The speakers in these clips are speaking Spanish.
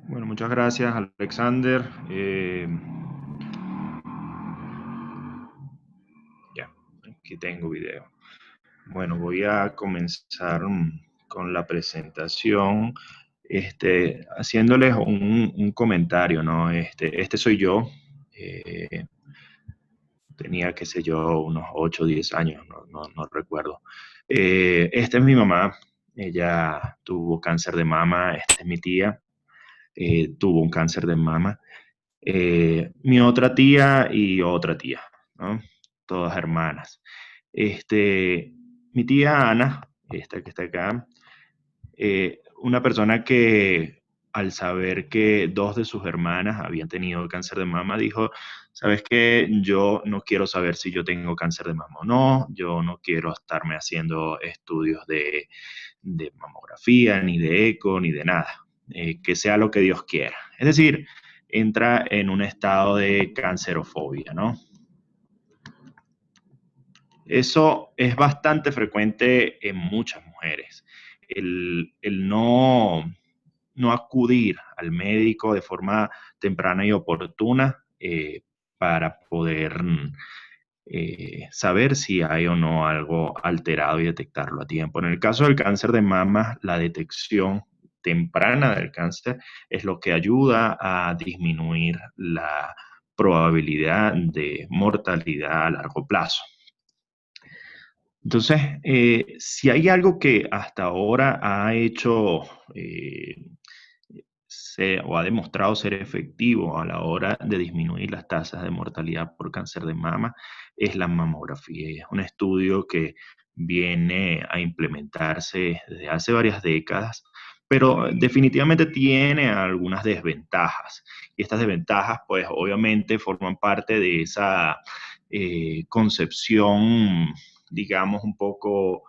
Bueno, muchas gracias, Alexander. Ya, aquí tengo video. Bueno, voy a comenzar con la presentación, haciéndoles un comentario, ¿no? Este soy yo. eh, Tenía, qué sé yo, unos 8 o 10 años, no recuerdo. Esta es mi mamá. Ella tuvo cáncer de mama. Esta es mi tía. Tuvo un cáncer de mama. Mi otra tía y otra tía, ¿no? Todas hermanas. Mi tía Ana, esta que está acá, una persona que al saber que dos de sus hermanas habían tenido cáncer de mama, dijo, ¿sabes qué? Yo no quiero saber si yo tengo cáncer de mama o no, yo no quiero estarme haciendo estudios de mamografía, ni de eco, ni de nada. Que sea lo que Dios quiera. Es decir, entra en un estado de cancerofobia, ¿no? Eso es bastante frecuente en muchas mujeres. El no acudir al médico de forma temprana y oportuna para poder saber si hay o no algo alterado y detectarlo a tiempo. En el caso del cáncer de mama, la detección temprana del cáncer es lo que ayuda a disminuir la probabilidad de mortalidad a largo plazo. Entonces, si hay algo que hasta ahora ha hecho o ha demostrado ser efectivo a la hora de disminuir las tasas de mortalidad por cáncer de mama, es la mamografía. Es un estudio que viene a implementarse desde hace varias décadas, pero definitivamente tiene algunas desventajas. Y estas desventajas, pues obviamente forman parte de esa concepción, digamos, un poco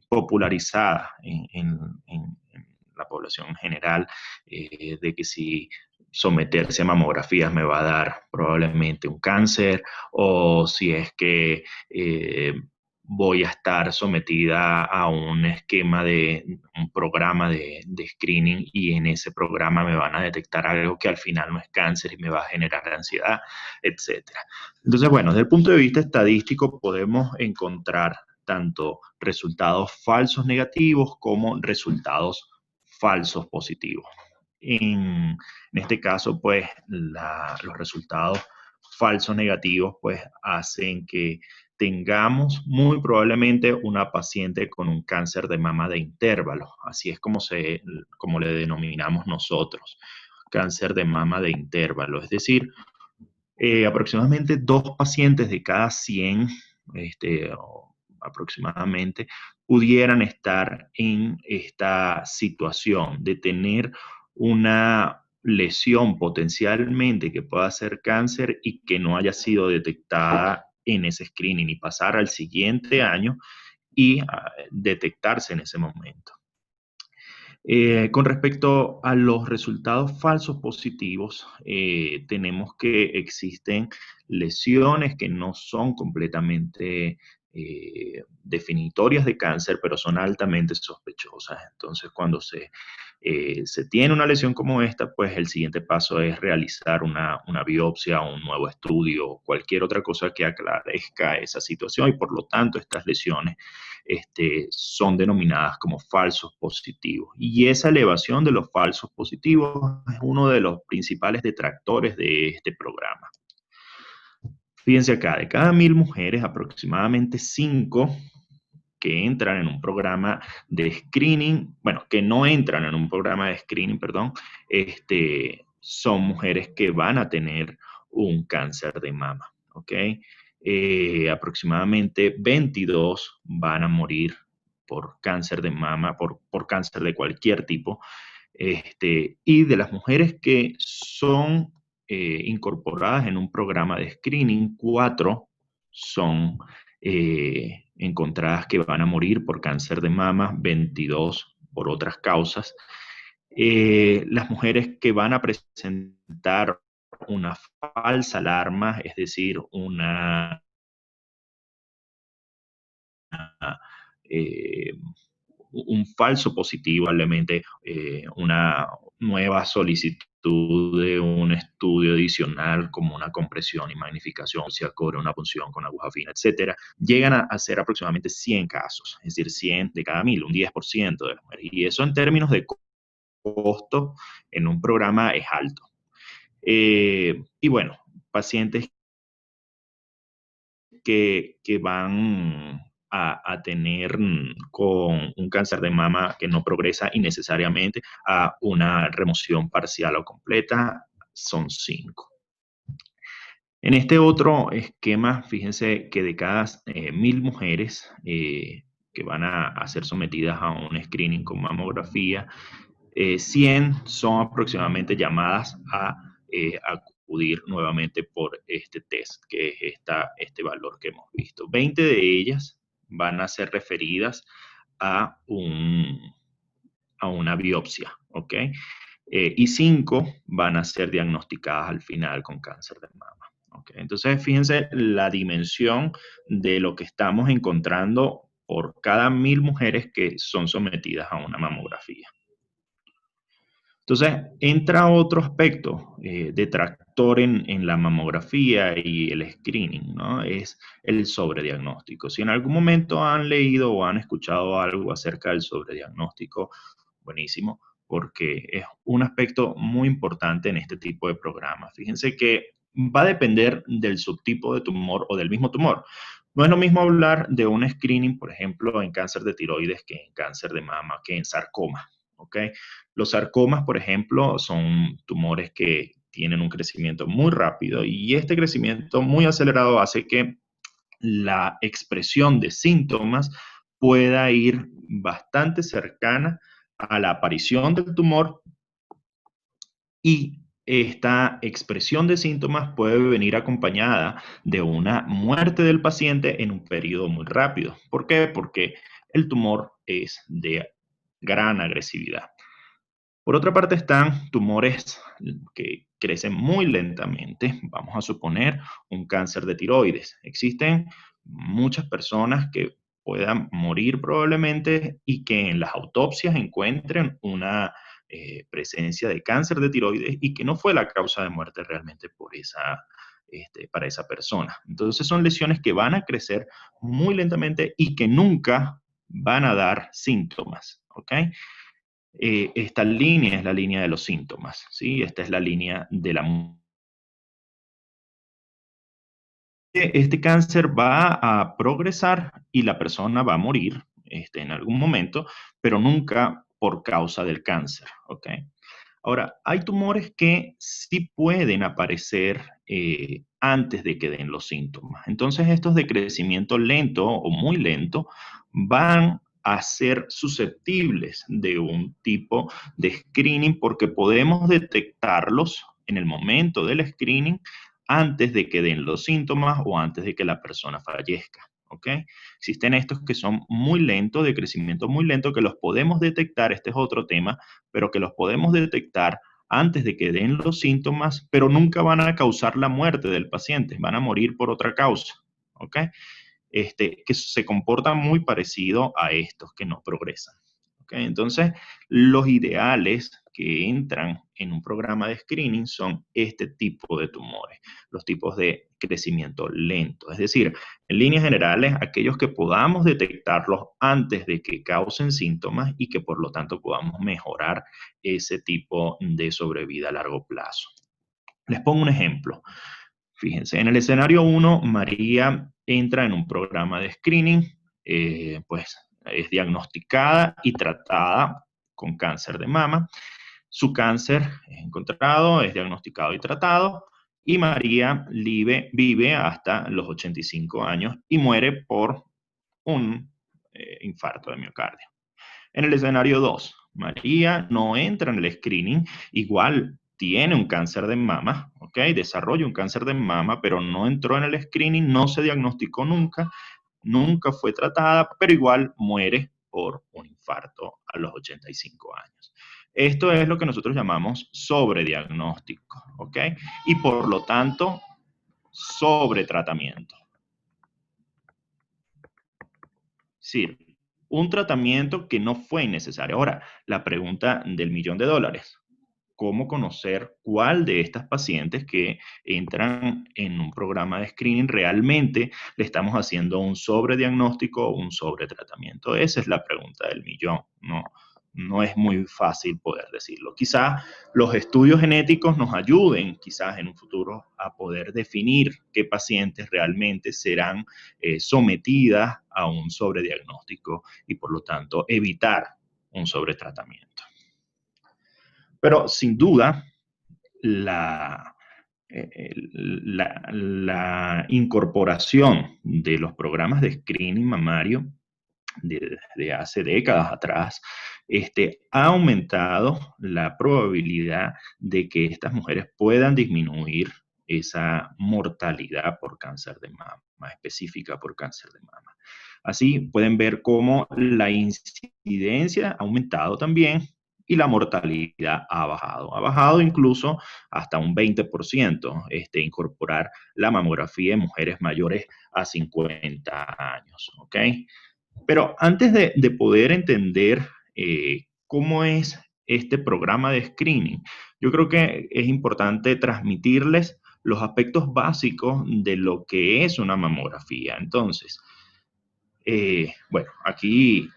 popularizada en la población en general, de que si someterse a mamografías me va a dar probablemente un cáncer, o si es que voy a estar sometida a un esquema de un programa de screening y en ese programa me van a detectar algo que al final no es cáncer y me va a generar ansiedad, etcétera. Entonces, bueno, desde el punto de vista estadístico podemos encontrar tanto resultados falsos negativos como resultados falsos positivos. En este caso, pues, los resultados falsos negativos, pues, hacen que tengamos muy probablemente una paciente con un cáncer de mama de intervalo. Así es como le denominamos nosotros, cáncer de mama de intervalo. Es decir, aproximadamente 2 pacientes de cada 100, aproximadamente, pudieran estar en esta situación de tener una lesión potencialmente que pueda ser cáncer y que no haya sido detectada en ese screening y pasar al siguiente año y detectarse en ese momento. Con respecto a los resultados falsos positivos, tenemos que existen lesiones que no son completamente definitorias de cáncer, pero son altamente sospechosas. Entonces, cuando se tiene una lesión como esta, pues el siguiente paso es realizar una biopsia, un nuevo estudio, cualquier otra cosa que aclarezca esa situación y por lo tanto estas lesiones son denominadas como falsos positivos. Y esa elevación de los falsos positivos es uno de los principales detractores de este programa. Fíjense acá, de cada 1000 mujeres, aproximadamente 5 que entran en un programa de screening, bueno, que no entran en un programa de screening, perdón, son mujeres que van a tener un cáncer de mama, ¿ok? Aproximadamente 22 van a morir por cáncer de mama, por cáncer de cualquier tipo. Y de las mujeres que son incorporadas en un programa de screening, 4 son encontradas que van a morir por cáncer de mama, 22 por otras causas. Las mujeres que van a presentar una falsa alarma, es decir, eh, un falso positivo, probablemente nueva solicitud de un estudio adicional como una compresión y magnificación, si cobre una punción con aguja fina, etcétera, llegan a ser aproximadamente 100 casos, es decir, 100 de cada 1000, un 10% de las mujeres. Y eso en términos de costo en un programa es alto. Y bueno, pacientes que van a tener con un cáncer de mama que no progresa innecesariamente a una remoción parcial o completa, son 5. En este otro esquema, fíjense que de cada 1000 mujeres que van a ser sometidas a un screening con mamografía, 100 son aproximadamente llamadas a acudir nuevamente por este test, que es este valor que hemos visto. 20 de ellas van a ser referidas a, a una biopsia, ¿ok? Y 5 van a ser diagnosticadas al final con cáncer de mama. ¿Ok? Entonces, fíjense la dimensión de lo que estamos encontrando por cada 1000 mujeres que son sometidas a una mamografía. Entonces, entra otro aspecto detractor en la mamografía y el screening, ¿no? Es el sobrediagnóstico. Si en algún momento han leído o han escuchado algo acerca del sobrediagnóstico, buenísimo, porque es un aspecto muy importante en este tipo de programas. Fíjense que va a depender del subtipo de tumor o del mismo tumor. No es lo mismo hablar de un screening, por ejemplo, en cáncer de tiroides que en cáncer de mama, que en sarcoma, ¿ok? Los sarcomas, por ejemplo, son tumores que tienen un crecimiento muy rápido y este crecimiento muy acelerado hace que la expresión de síntomas pueda ir bastante cercana a la aparición del tumor y esta expresión de síntomas puede venir acompañada de una muerte del paciente en un periodo muy rápido. ¿Por qué? Porque el tumor es de gran agresividad. Por otra parte están tumores que crecen muy lentamente. Vamos a suponer un cáncer de tiroides. Existen muchas personas que puedan morir probablemente y que en las autopsias encuentren una presencia de cáncer de tiroides y que no fue la causa de muerte realmente por para esa persona. Entonces son lesiones que van a crecer muy lentamente y que nunca van a dar síntomas, ¿ok? Esta línea es la línea de los síntomas, ¿sí? Esta es la línea de la este cáncer va a progresar y la persona va a morir en algún momento, pero nunca por causa del cáncer, ¿ok? Ahora, hay tumores que sí pueden aparecer antes de que den los síntomas. Entonces, estos de crecimiento lento o muy lento van a ser susceptibles de un tipo de screening porque podemos detectarlos en el momento del screening antes de que den los síntomas o antes de que la persona fallezca. ¿Ok? Existen estos que son muy lentos, de crecimiento muy lento, que los podemos detectar, este es otro tema, pero que los podemos detectar antes de que den los síntomas, pero nunca van a causar la muerte del paciente, van a morir por otra causa. ¿Ok? Que se comportan muy parecido a estos que no progresan. ¿Okay? Entonces, los ideales que entran en un programa de screening son este tipo de tumores, los tipos de crecimiento lento. Es decir, en líneas generales, aquellos que podamos detectarlos antes de que causen síntomas y que por lo tanto podamos mejorar ese tipo de sobrevida a largo plazo. Les pongo un ejemplo. Fíjense, en el escenario 1, María entra en un programa de screening, pues es diagnosticada y tratada con cáncer de mama. Su cáncer es encontrado, es diagnosticado y tratado, y María vive hasta los 85 años y muere por un infarto de miocardio. En el escenario 2, María no entra en el screening, igual tiene un cáncer de mama, ¿ok? Desarrolla un cáncer de mama, pero no entró en el screening, no se diagnosticó nunca, nunca fue tratada, pero igual muere por un infarto a los 85 años. Esto es lo que nosotros llamamos sobrediagnóstico, ¿ok? Y por lo tanto, sobretratamiento. Sí, un tratamiento que no fue innecesario. Ahora, la pregunta del millón de dólares. cómo conocer cuál de estas pacientes que entran en un programa de screening realmente le estamos haciendo un sobrediagnóstico o un sobretratamiento. Esa es la pregunta del millón, ¿no? No es muy fácil poder decirlo. Quizás los estudios genéticos nos ayuden, quizás en un futuro, a poder definir qué pacientes realmente serán sometidas a un sobrediagnóstico y por lo tanto evitar un sobretratamiento. Pero sin duda, la, la incorporación de los programas de screening mamario desde hace décadas atrás, ha aumentado la probabilidad de que estas mujeres puedan disminuir esa mortalidad por cáncer de mama, específica por cáncer de mama. Así pueden ver cómo la incidencia ha aumentado también y la mortalidad ha bajado. Ha bajado incluso hasta un 20%, incorporar la mamografía en mujeres mayores a 50 años, ¿ok? Pero antes de poder entender cómo es este programa de screening, yo creo que es importante transmitirles los aspectos básicos de lo que es una mamografía. Entonces, bueno, aquí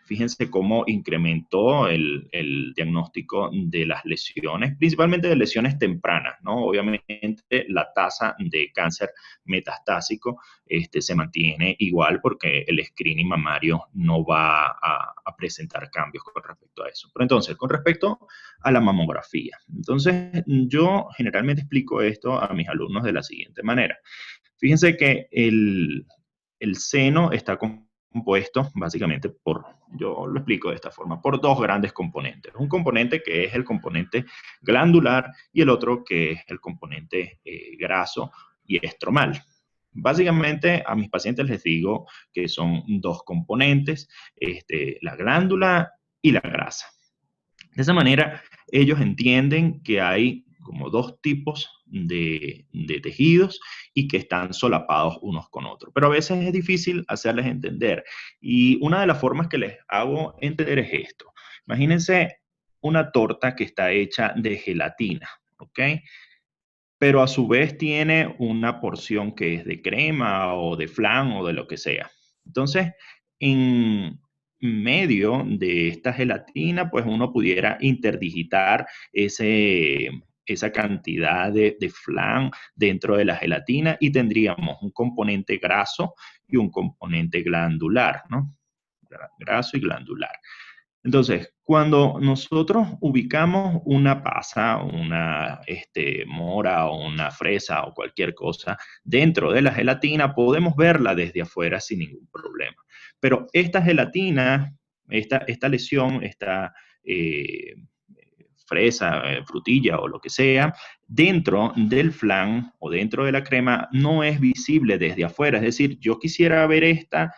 fíjense cómo incrementó el diagnóstico de las lesiones, principalmente de lesiones tempranas, ¿no? Obviamente la tasa de cáncer metastásico se mantiene igual porque el screening mamario no va a presentar cambios con respecto a eso. Pero entonces, con respecto a la mamografía, entonces yo generalmente explico esto a mis alumnos de la siguiente manera. Fíjense que el seno está compuesto básicamente por, yo lo explico de esta forma, por dos grandes componentes. Un componente que es el componente glandular y el otro que es el componente graso y estromal. Básicamente a mis pacientes les digo que son dos componentes, la glándula y la grasa. De esa manera, ellos entienden que hay como dos tipos de tejidos y que están solapados unos con otros. Pero a veces es difícil hacerles entender. Y una de las formas que les hago entender es esto. Imagínense una torta que está hecha de gelatina, ¿ok? Pero a su vez tiene una porción que es de crema o de flan o de lo que sea. Entonces, en medio de esta gelatina, pues uno pudiera interdigitar esa cantidad de flan dentro de la gelatina y tendríamos un componente graso y un componente glandular, ¿no? Graso y glandular. Entonces, cuando nosotros ubicamos una pasa, una mora o una fresa o cualquier cosa dentro de la gelatina, podemos verla desde afuera sin ningún problema. Pero esta gelatina, esta lesión, esta eh, fresa, frutilla o lo que sea, dentro del flan o dentro de la crema no es visible desde afuera. Es decir, yo quisiera ver esta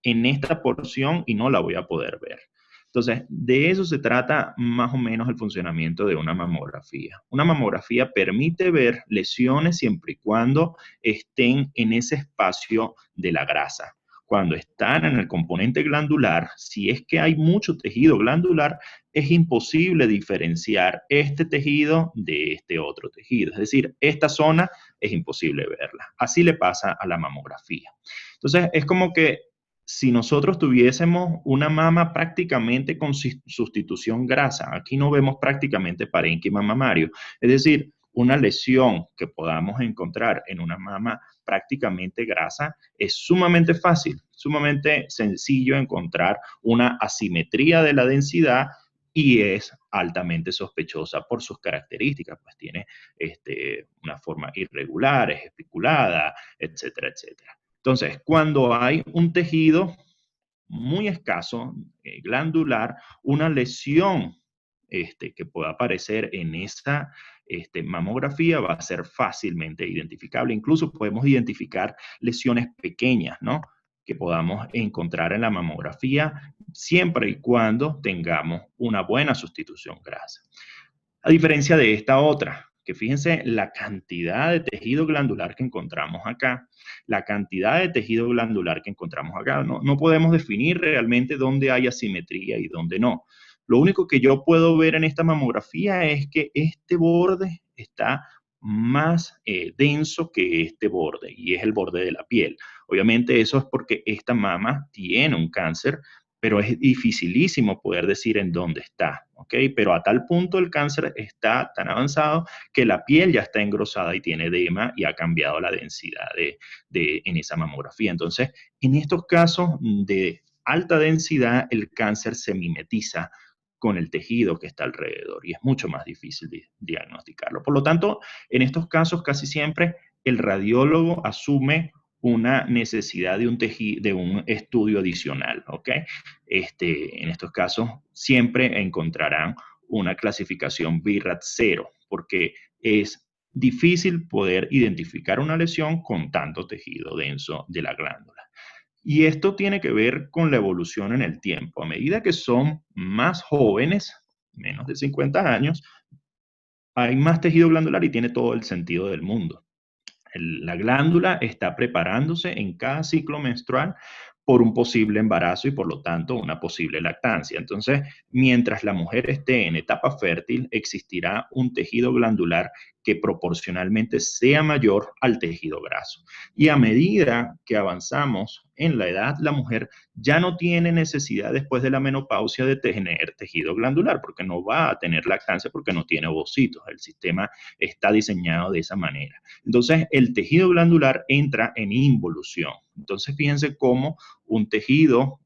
en esta porción y no la voy a poder ver. Entonces, de eso se trata más o menos el funcionamiento de una mamografía. Una mamografía permite ver lesiones siempre y cuando estén en ese espacio de la grasa. Cuando están en el componente glandular, si es que hay mucho tejido glandular, es imposible diferenciar este tejido de este otro tejido. Es decir, esta zona es imposible verla. Así le pasa a la mamografía. Entonces, es como que si nosotros tuviésemos una mama prácticamente con sustitución grasa, aquí no vemos prácticamente parénquima mamario, es decir, una lesión que podamos encontrar en una mama prácticamente grasa, es sumamente fácil, sumamente sencillo encontrar una asimetría de la densidad y es altamente sospechosa por sus características, pues tiene una forma irregular, es especulada, etcétera, etcétera. Entonces, cuando hay un tejido muy escaso, glandular, una lesión que pueda aparecer en esa mamografía va a ser fácilmente identificable. Incluso podemos identificar lesiones pequeñas, ¿no? Que podamos encontrar en la mamografía siempre y cuando tengamos una buena sustitución grasa. A diferencia de esta otra, que fíjense la cantidad de tejido glandular que encontramos acá, la cantidad de tejido glandular que encontramos acá. No podemos definir realmente dónde hay asimetría y dónde no. Lo único que yo puedo ver en esta mamografía es que este borde está más denso que este borde, y es el borde de la piel. Obviamente eso es porque esta mama tiene un cáncer, pero es dificilísimo poder decir en dónde está, ¿ok? Pero a tal punto el cáncer está tan avanzado que la piel ya está engrosada y tiene edema y ha cambiado la densidad en esa mamografía. Entonces, en estos casos de alta densidad, el cáncer se mimetiza con el tejido que está alrededor y es mucho más difícil diagnosticarlo. Por lo tanto, en estos casos casi siempre el radiólogo asume una necesidad de de un estudio adicional, ¿ok? En estos casos siempre encontrarán una clasificación BIRAT 0, porque es difícil poder identificar una lesión con tanto tejido denso de la glándula. Y esto tiene que ver con la evolución en el tiempo. A medida que son más jóvenes, menos de 50 años, hay más tejido glandular y tiene todo el sentido del mundo. La glándula está preparándose en cada ciclo menstrual por un posible embarazo y por lo tanto una posible lactancia. Entonces, mientras la mujer esté en etapa fértil, existirá un tejido glandular que proporcionalmente sea mayor al tejido graso. Y a medida que avanzamos en la edad, la mujer ya no tiene necesidad después de la menopausia de tener tejido glandular, porque no va a tener lactancia porque no tiene ovocitos. El sistema está diseñado de esa manera. Entonces, el tejido glandular entra en involución. Entonces, fíjense cómo un tejido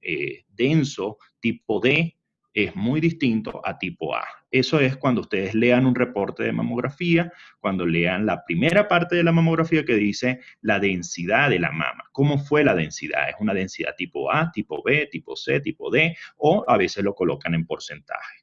denso tipo D es muy distinto a tipo A. Eso es cuando ustedes lean un reporte de mamografía, cuando lean la primera parte de la mamografía que dice la densidad de la mama. ¿Cómo fue la densidad? ¿Es una densidad tipo A, tipo B, tipo C, tipo D? O a veces lo colocan en porcentaje.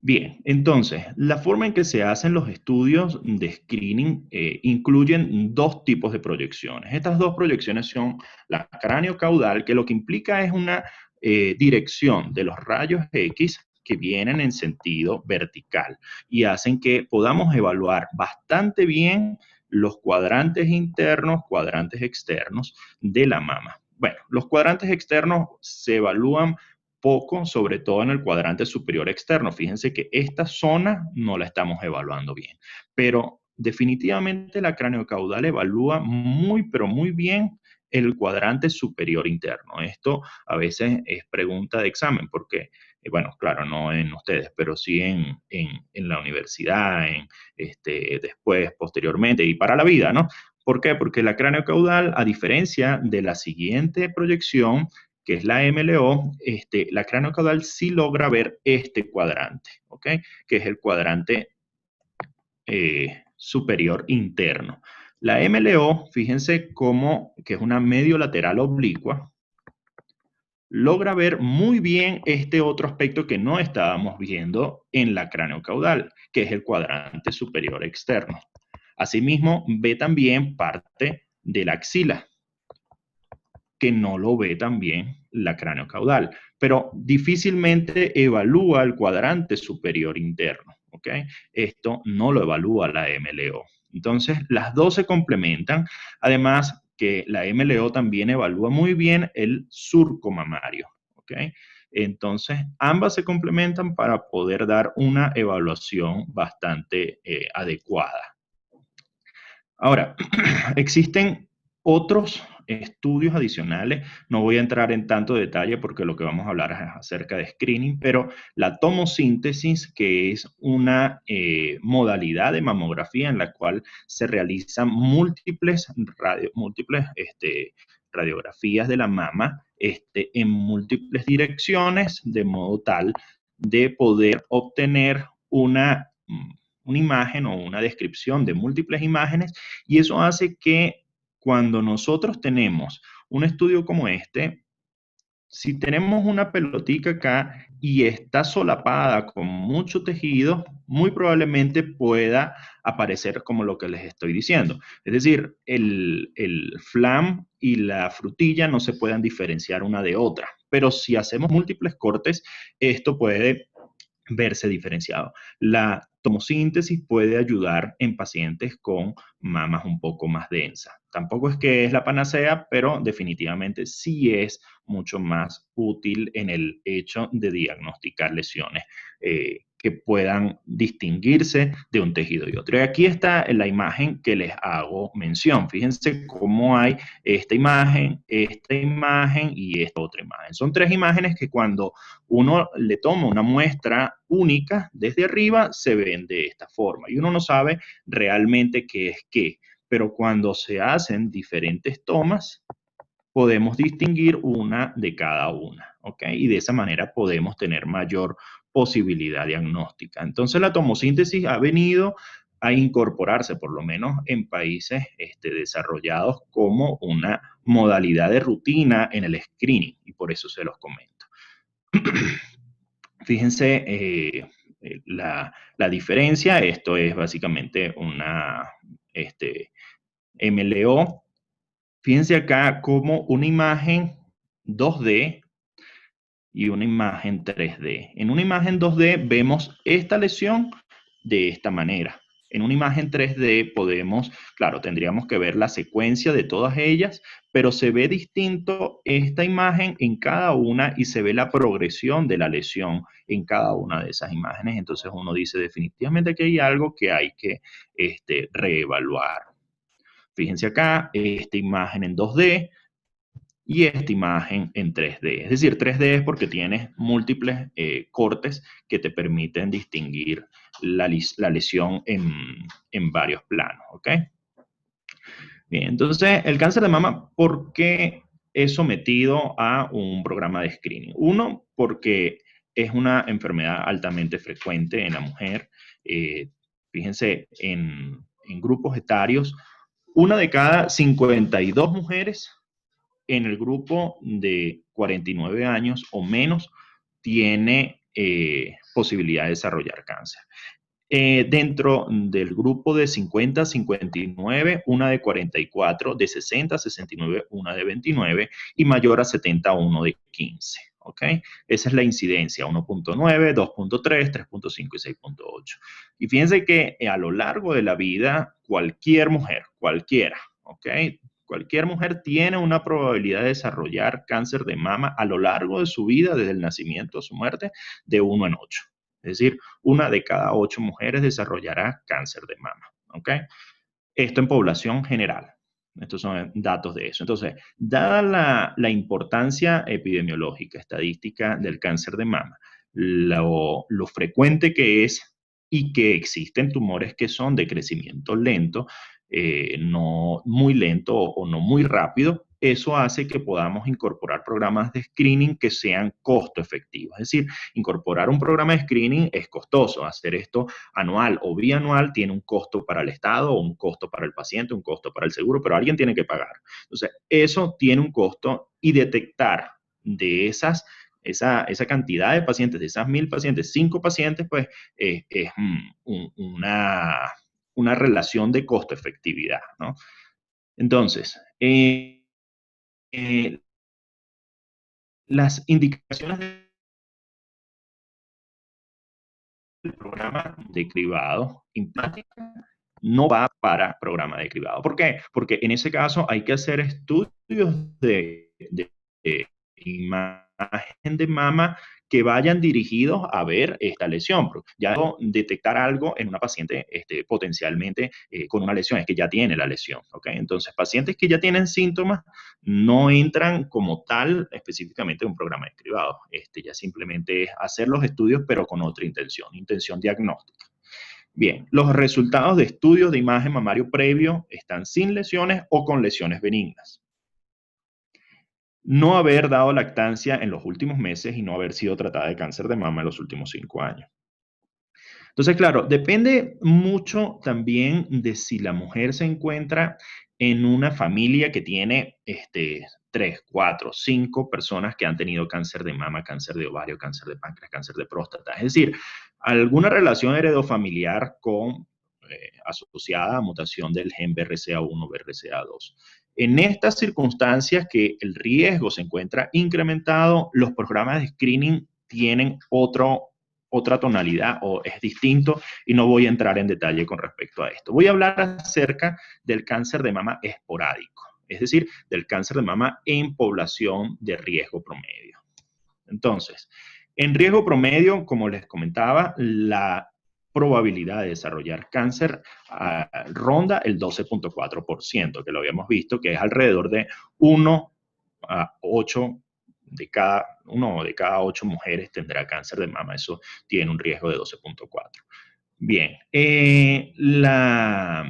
Bien, entonces, la forma en que se hacen los estudios de screening incluyen dos tipos de proyecciones. Estas dos proyecciones son la cráneo-caudal, que lo que implica es una dirección de los rayos X que vienen en sentido vertical y hacen que podamos evaluar bastante bien los cuadrantes internos, cuadrantes externos de la mama. Bueno, los cuadrantes externos se evalúan poco, sobre todo en el cuadrante superior externo. Fíjense que esta zona no la estamos evaluando bien, pero definitivamente la craneocaudal evalúa muy, pero muy bien el cuadrante superior interno. Esto a veces es pregunta de examen, porque, bueno, claro, no en ustedes, pero sí en la universidad, después, posteriormente y para la vida, ¿no? ¿Por qué? Porque la craneocaudal, a diferencia de la siguiente proyección, que es la MLO, la craneocaudal sí logra ver este cuadrante, ¿ok? Que es el cuadrante superior interno. La MLO, fíjense cómo, que es una medio lateral oblicua, logra ver muy bien este otro aspecto que no estábamos viendo en la craneocaudal, que es el cuadrante superior externo. Asimismo, ve también parte de la axila, que no lo ve también la craneocaudal, pero difícilmente evalúa el cuadrante superior interno, ¿ok? Esto no lo evalúa la MLO. Entonces, las dos se complementan, además que la MLO también evalúa muy bien el surco mamario, ¿ok? Entonces, ambas se complementan para poder dar una evaluación bastante adecuada. Ahora, existen otros estudios adicionales, no voy a entrar en tanto detalle porque lo que vamos a hablar es acerca de screening, pero la tomosíntesis, que es una modalidad de mamografía en la cual se realizan múltiples radiografías de la mama en múltiples direcciones, de modo tal de poder obtener una imagen o una descripción de múltiples imágenes, y eso hace que cuando nosotros tenemos un estudio como este, si tenemos una pelotica acá y está solapada con mucho tejido, muy probablemente pueda aparecer como lo que les estoy diciendo. Es decir, el flam y la frutilla no se puedan diferenciar una de otra. Pero si hacemos múltiples cortes, esto puede verse diferenciado. La tomosíntesis puede ayudar en pacientes con mamas un poco más densas. Tampoco es que es la panacea, pero definitivamente sí es mucho más útil en el hecho de diagnosticar lesiones que puedan distinguirse de un tejido y otro. Y aquí está la imagen que les hago mención. Fíjense cómo hay esta imagen y esta otra imagen. Son tres imágenes que cuando uno le toma una muestra única desde arriba, se ven de esta forma y uno no sabe realmente qué es qué, pero cuando se hacen diferentes tomas, podemos distinguir una de cada una, ¿ok? Y de esa manera podemos tener mayor posibilidad diagnóstica. Entonces la tomosíntesis ha venido a incorporarse, por lo menos en países desarrollados, como una modalidad de rutina en el screening, y por eso se los comento. Fíjense la diferencia. Esto es básicamente una MLO. Fíjense acá como una imagen 2D y una imagen 3D. En una imagen 2D vemos esta lesión de esta manera. En una imagen 3D podemos, claro, tendríamos que ver la secuencia de todas ellas, pero se ve distinto esta imagen en cada una y se ve la progresión de la lesión en cada una de esas imágenes. Entonces uno dice definitivamente que hay algo que hay que reevaluar. Fíjense acá, esta imagen en 2D y esta imagen en 3D. Es decir, 3D es porque tienes múltiples cortes que te permiten distinguir la lesión en varios planos, ¿ok? Bien, entonces, el cáncer de mama, ¿por qué es sometido a un programa de screening? Uno, porque es una enfermedad altamente frecuente en la mujer. Fíjense, en grupos etarios, una de cada 52 mujeres en el grupo de 49 años o menos tiene posibilidad de desarrollar cáncer. Dentro del grupo de 50 a 59, una de 44, de 60 a 69, una de 29 y mayor a 70, uno de 15. ¿Ok? Esa es la incidencia, 1.9, 2.3, 3.5 y 6.8. Y fíjense que a lo largo de la vida, cualquier mujer, cualquiera, ¿ok? Cualquier mujer tiene una probabilidad de desarrollar cáncer de mama a lo largo de su vida, desde el nacimiento a su muerte, de 1 en 8. Es decir, una de cada 8 mujeres desarrollará cáncer de mama. ¿Ok? Esto en población general. Estos son datos de eso. Entonces, dada la importancia epidemiológica, estadística del cáncer de mama, lo frecuente que es y que existen tumores que son de crecimiento lento, no muy lento o no muy rápido, eso hace que podamos incorporar programas de screening que sean costo efectivos. Es decir, incorporar un programa de screening es costoso. Hacer esto anual o bianual tiene un costo para el Estado, un costo para el paciente, un costo para el seguro, pero alguien tiene que pagar. Entonces, eso tiene un costo y detectar de esa cantidad de pacientes, de esas 1000 pacientes, 5 pacientes, pues es una relación de costo-efectividad, ¿no? Entonces, eh, las indicaciones del programa de cribado implantática no va para programa de cribado. ¿Por qué? Porque en ese caso hay que hacer estudios de imagen de mama que vayan dirigidos a ver esta lesión. Ya detectar algo en una paciente potencialmente con una lesión es que ya tiene la lesión. ¿Okay? Entonces, pacientes que ya tienen síntomas no entran como tal específicamente en un programa de cribado. Ya simplemente es hacer los estudios, pero con otra intención diagnóstica. Bien, los resultados de estudios de imagen mamario previo están sin lesiones o con lesiones benignas. No haber dado lactancia en los últimos meses y no haber sido tratada de cáncer de mama en los últimos 5 años. Entonces, claro, depende mucho también de si la mujer se encuentra en una familia que tiene 3, 4, 5 personas que han tenido cáncer de mama, cáncer de ovario, cáncer de páncreas, cáncer de próstata. Es decir, alguna relación heredofamiliar asociada a mutación del gen BRCA1, BRCA2. En estas circunstancias que el riesgo se encuentra incrementado, los programas de screening tienen otra tonalidad o es distinto y no voy a entrar en detalle con respecto a esto. Voy a hablar acerca del cáncer de mama esporádico, es decir, del cáncer de mama en población de riesgo promedio. Entonces, en riesgo promedio, como les comentaba, la probabilidad de desarrollar cáncer ronda el 12.4%, que lo habíamos visto, que es alrededor de 1 a 8 1 de cada 8 mujeres tendrá cáncer de mama. Eso tiene un riesgo de 12.4. Bien, la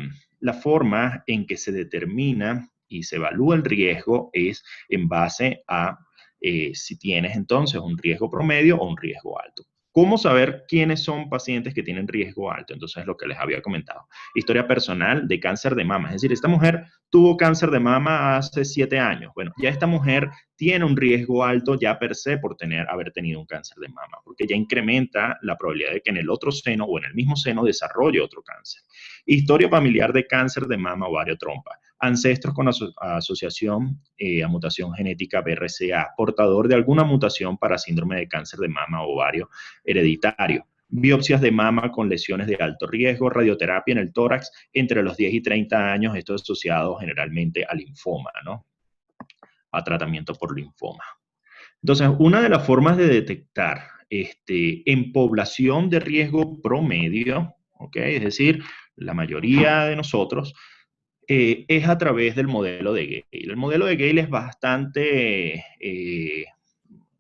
forma en que se determina y se evalúa el riesgo es en base a si tienes entonces un riesgo promedio o un riesgo alto. ¿Cómo saber quiénes son pacientes que tienen riesgo alto? Entonces, lo que les había comentado. Historia personal de cáncer de mama. Es decir, esta mujer tuvo cáncer de mama hace 7 años. Bueno, ya esta mujer tiene un riesgo alto ya per se por haber tenido un cáncer de mama, porque ya incrementa la probabilidad de que en el otro seno o en el mismo seno desarrolle otro cáncer. Historia familiar de cáncer de mama, ovario, trompa. Ancestros con asociación a mutación genética BRCA, portador de alguna mutación para síndrome de cáncer de mama, ovario, hereditario. Biopsias de mama con lesiones de alto riesgo, radioterapia en el tórax entre los 10 y 30 años, esto es asociado generalmente a linfoma, ¿no? A tratamiento por linfoma. Entonces, una de las formas de detectar en población de riesgo promedio, ¿ok? Es decir, la mayoría de nosotros, es a través del modelo de Gale. El modelo de Gale es bastante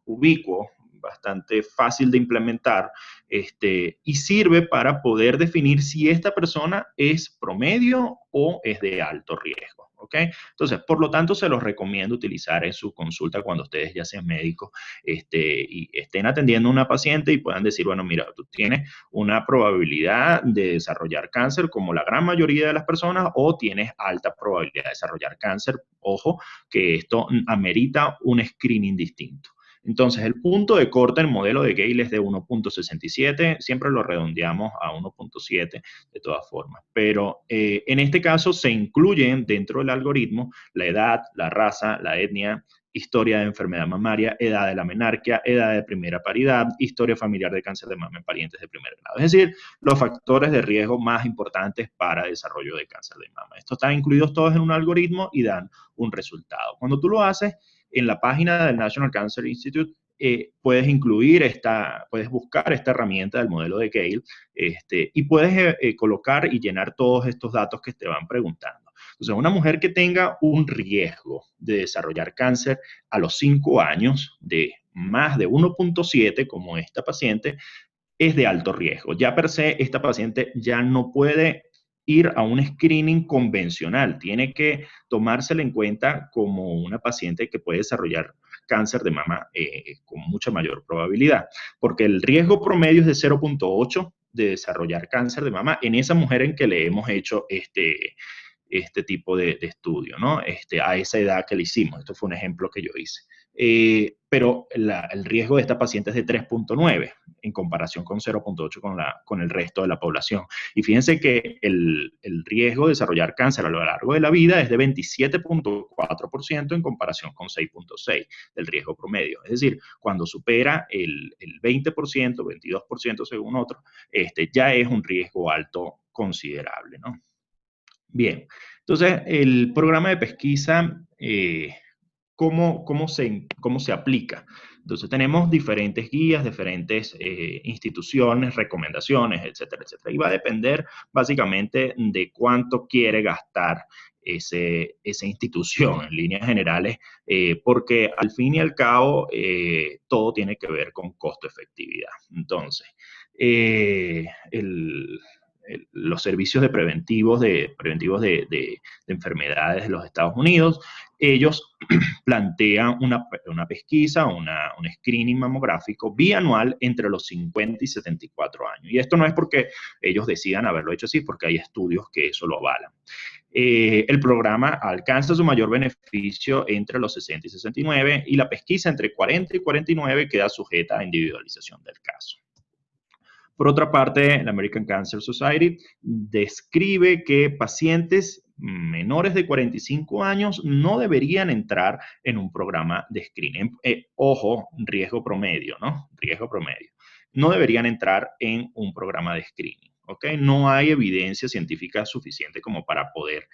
ubicuo, bastante fácil de implementar, y sirve para poder definir si esta persona es promedio o es de alto riesgo. ¿Ok? Entonces, por lo tanto, se los recomiendo utilizar en su consulta cuando ustedes ya sean médicos y estén atendiendo a una paciente y puedan decir, bueno, mira, tú tienes una probabilidad de desarrollar cáncer como la gran mayoría de las personas o tienes alta probabilidad de desarrollar cáncer. Ojo, que esto amerita un screening distinto. Entonces, el punto de corte en el modelo de Gale es de 1.67, siempre lo redondeamos a 1.7 de todas formas, pero en este caso se incluyen dentro del algoritmo la edad, la raza, la etnia, historia de enfermedad mamaria, edad de la menarquia, edad de primera paridad, historia familiar de cáncer de mama en parientes de primer grado. Es decir, los factores de riesgo más importantes para desarrollo de cáncer de mama. Estos están incluidos todos en un algoritmo y dan un resultado. Cuando tú lo haces, en la página del National Cancer Institute puedes puedes buscar esta herramienta del modelo de Gale y puedes colocar y llenar todos estos datos que te van preguntando. Entonces, una mujer que tenga un riesgo de desarrollar cáncer a los 5 años de más de 1.7, como esta paciente, es de alto riesgo. Ya per se, esta paciente ya no puede ir a un screening convencional, tiene que tomársela en cuenta como una paciente que puede desarrollar cáncer de mama con mucha mayor probabilidad, porque el riesgo promedio es de 0.8 de desarrollar cáncer de mama en esa mujer en que le hemos hecho este tipo de estudio, ¿no? A esa edad que le hicimos. Esto fue un ejemplo que yo hice. Pero el riesgo de esta paciente es de 3.9 en comparación con 0.8 con el resto de la población. Y fíjense que el riesgo de desarrollar cáncer a lo largo de la vida es de 27.4% en comparación con 6.6 del riesgo promedio. Es decir, cuando supera el 20%, 22% según otros, ya es un riesgo alto considerable, ¿no? Bien, entonces el programa de pesquisa, ¿cómo se aplica? Entonces tenemos diferentes guías, diferentes instituciones, recomendaciones, etcétera, etcétera. Y va a depender básicamente de cuánto quiere gastar esa institución en líneas generales, porque al fin y al cabo todo tiene que ver con costo-efectividad. Entonces, los servicios preventivos de enfermedades de los Estados Unidos, ellos plantean una pesquisa, un screening mamográfico bianual entre los 50 y 74 años. Y esto no es porque ellos decidan haberlo hecho así, porque hay estudios que eso lo avalan. El programa alcanza su mayor beneficio entre los 60 y 69 y la pesquisa entre 40 y 49 queda sujeta a individualización del caso. Por otra parte, la American Cancer Society describe que pacientes menores de 45 años no deberían entrar en un programa de screening. Ojo, riesgo promedio, ¿no? Riesgo promedio. no deberían entrar en un programa de screening. ¿Ok? No hay evidencia científica suficiente como para poder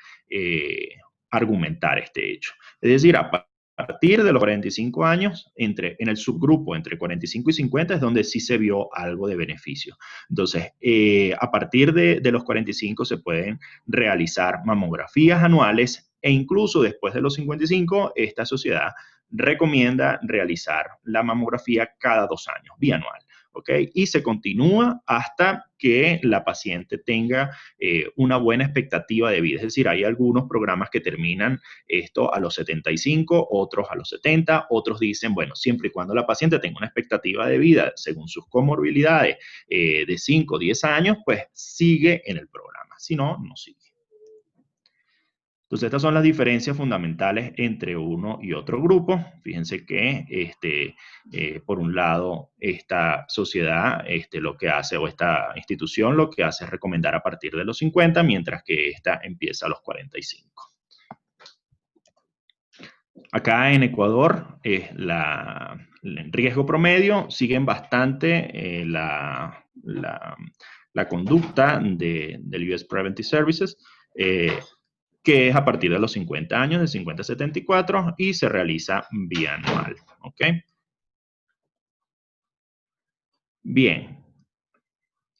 argumentar este hecho. Es decir, a partir de los 45 años, en el subgrupo entre 45 y 50 es donde sí se vio algo de beneficio. Entonces, a partir de los 45 se pueden realizar mamografías anuales e incluso después de los 55, esta sociedad recomienda realizar la mamografía cada 2 años, bianual. ¿Ok? Y se continúa hasta que la paciente tenga una buena expectativa de vida. Es decir, hay algunos programas que terminan esto a los 75, otros a los 70, otros dicen, bueno, siempre y cuando la paciente tenga una expectativa de vida según sus comorbilidades de 5 o 10 años, pues sigue en el programa. Si no, no sigue. Entonces, estas son las diferencias fundamentales entre uno y otro grupo. Fíjense que, por un lado, esta sociedad lo que hace, o esta institución lo que hace es recomendar a partir de los 50, mientras que esta empieza a los 45. Acá en Ecuador, el riesgo promedio siguen bastante la conducta del US Preventive Services, que es a partir de los 50 años, de 50 a 74, y se realiza bianual. ¿Ok? Bien.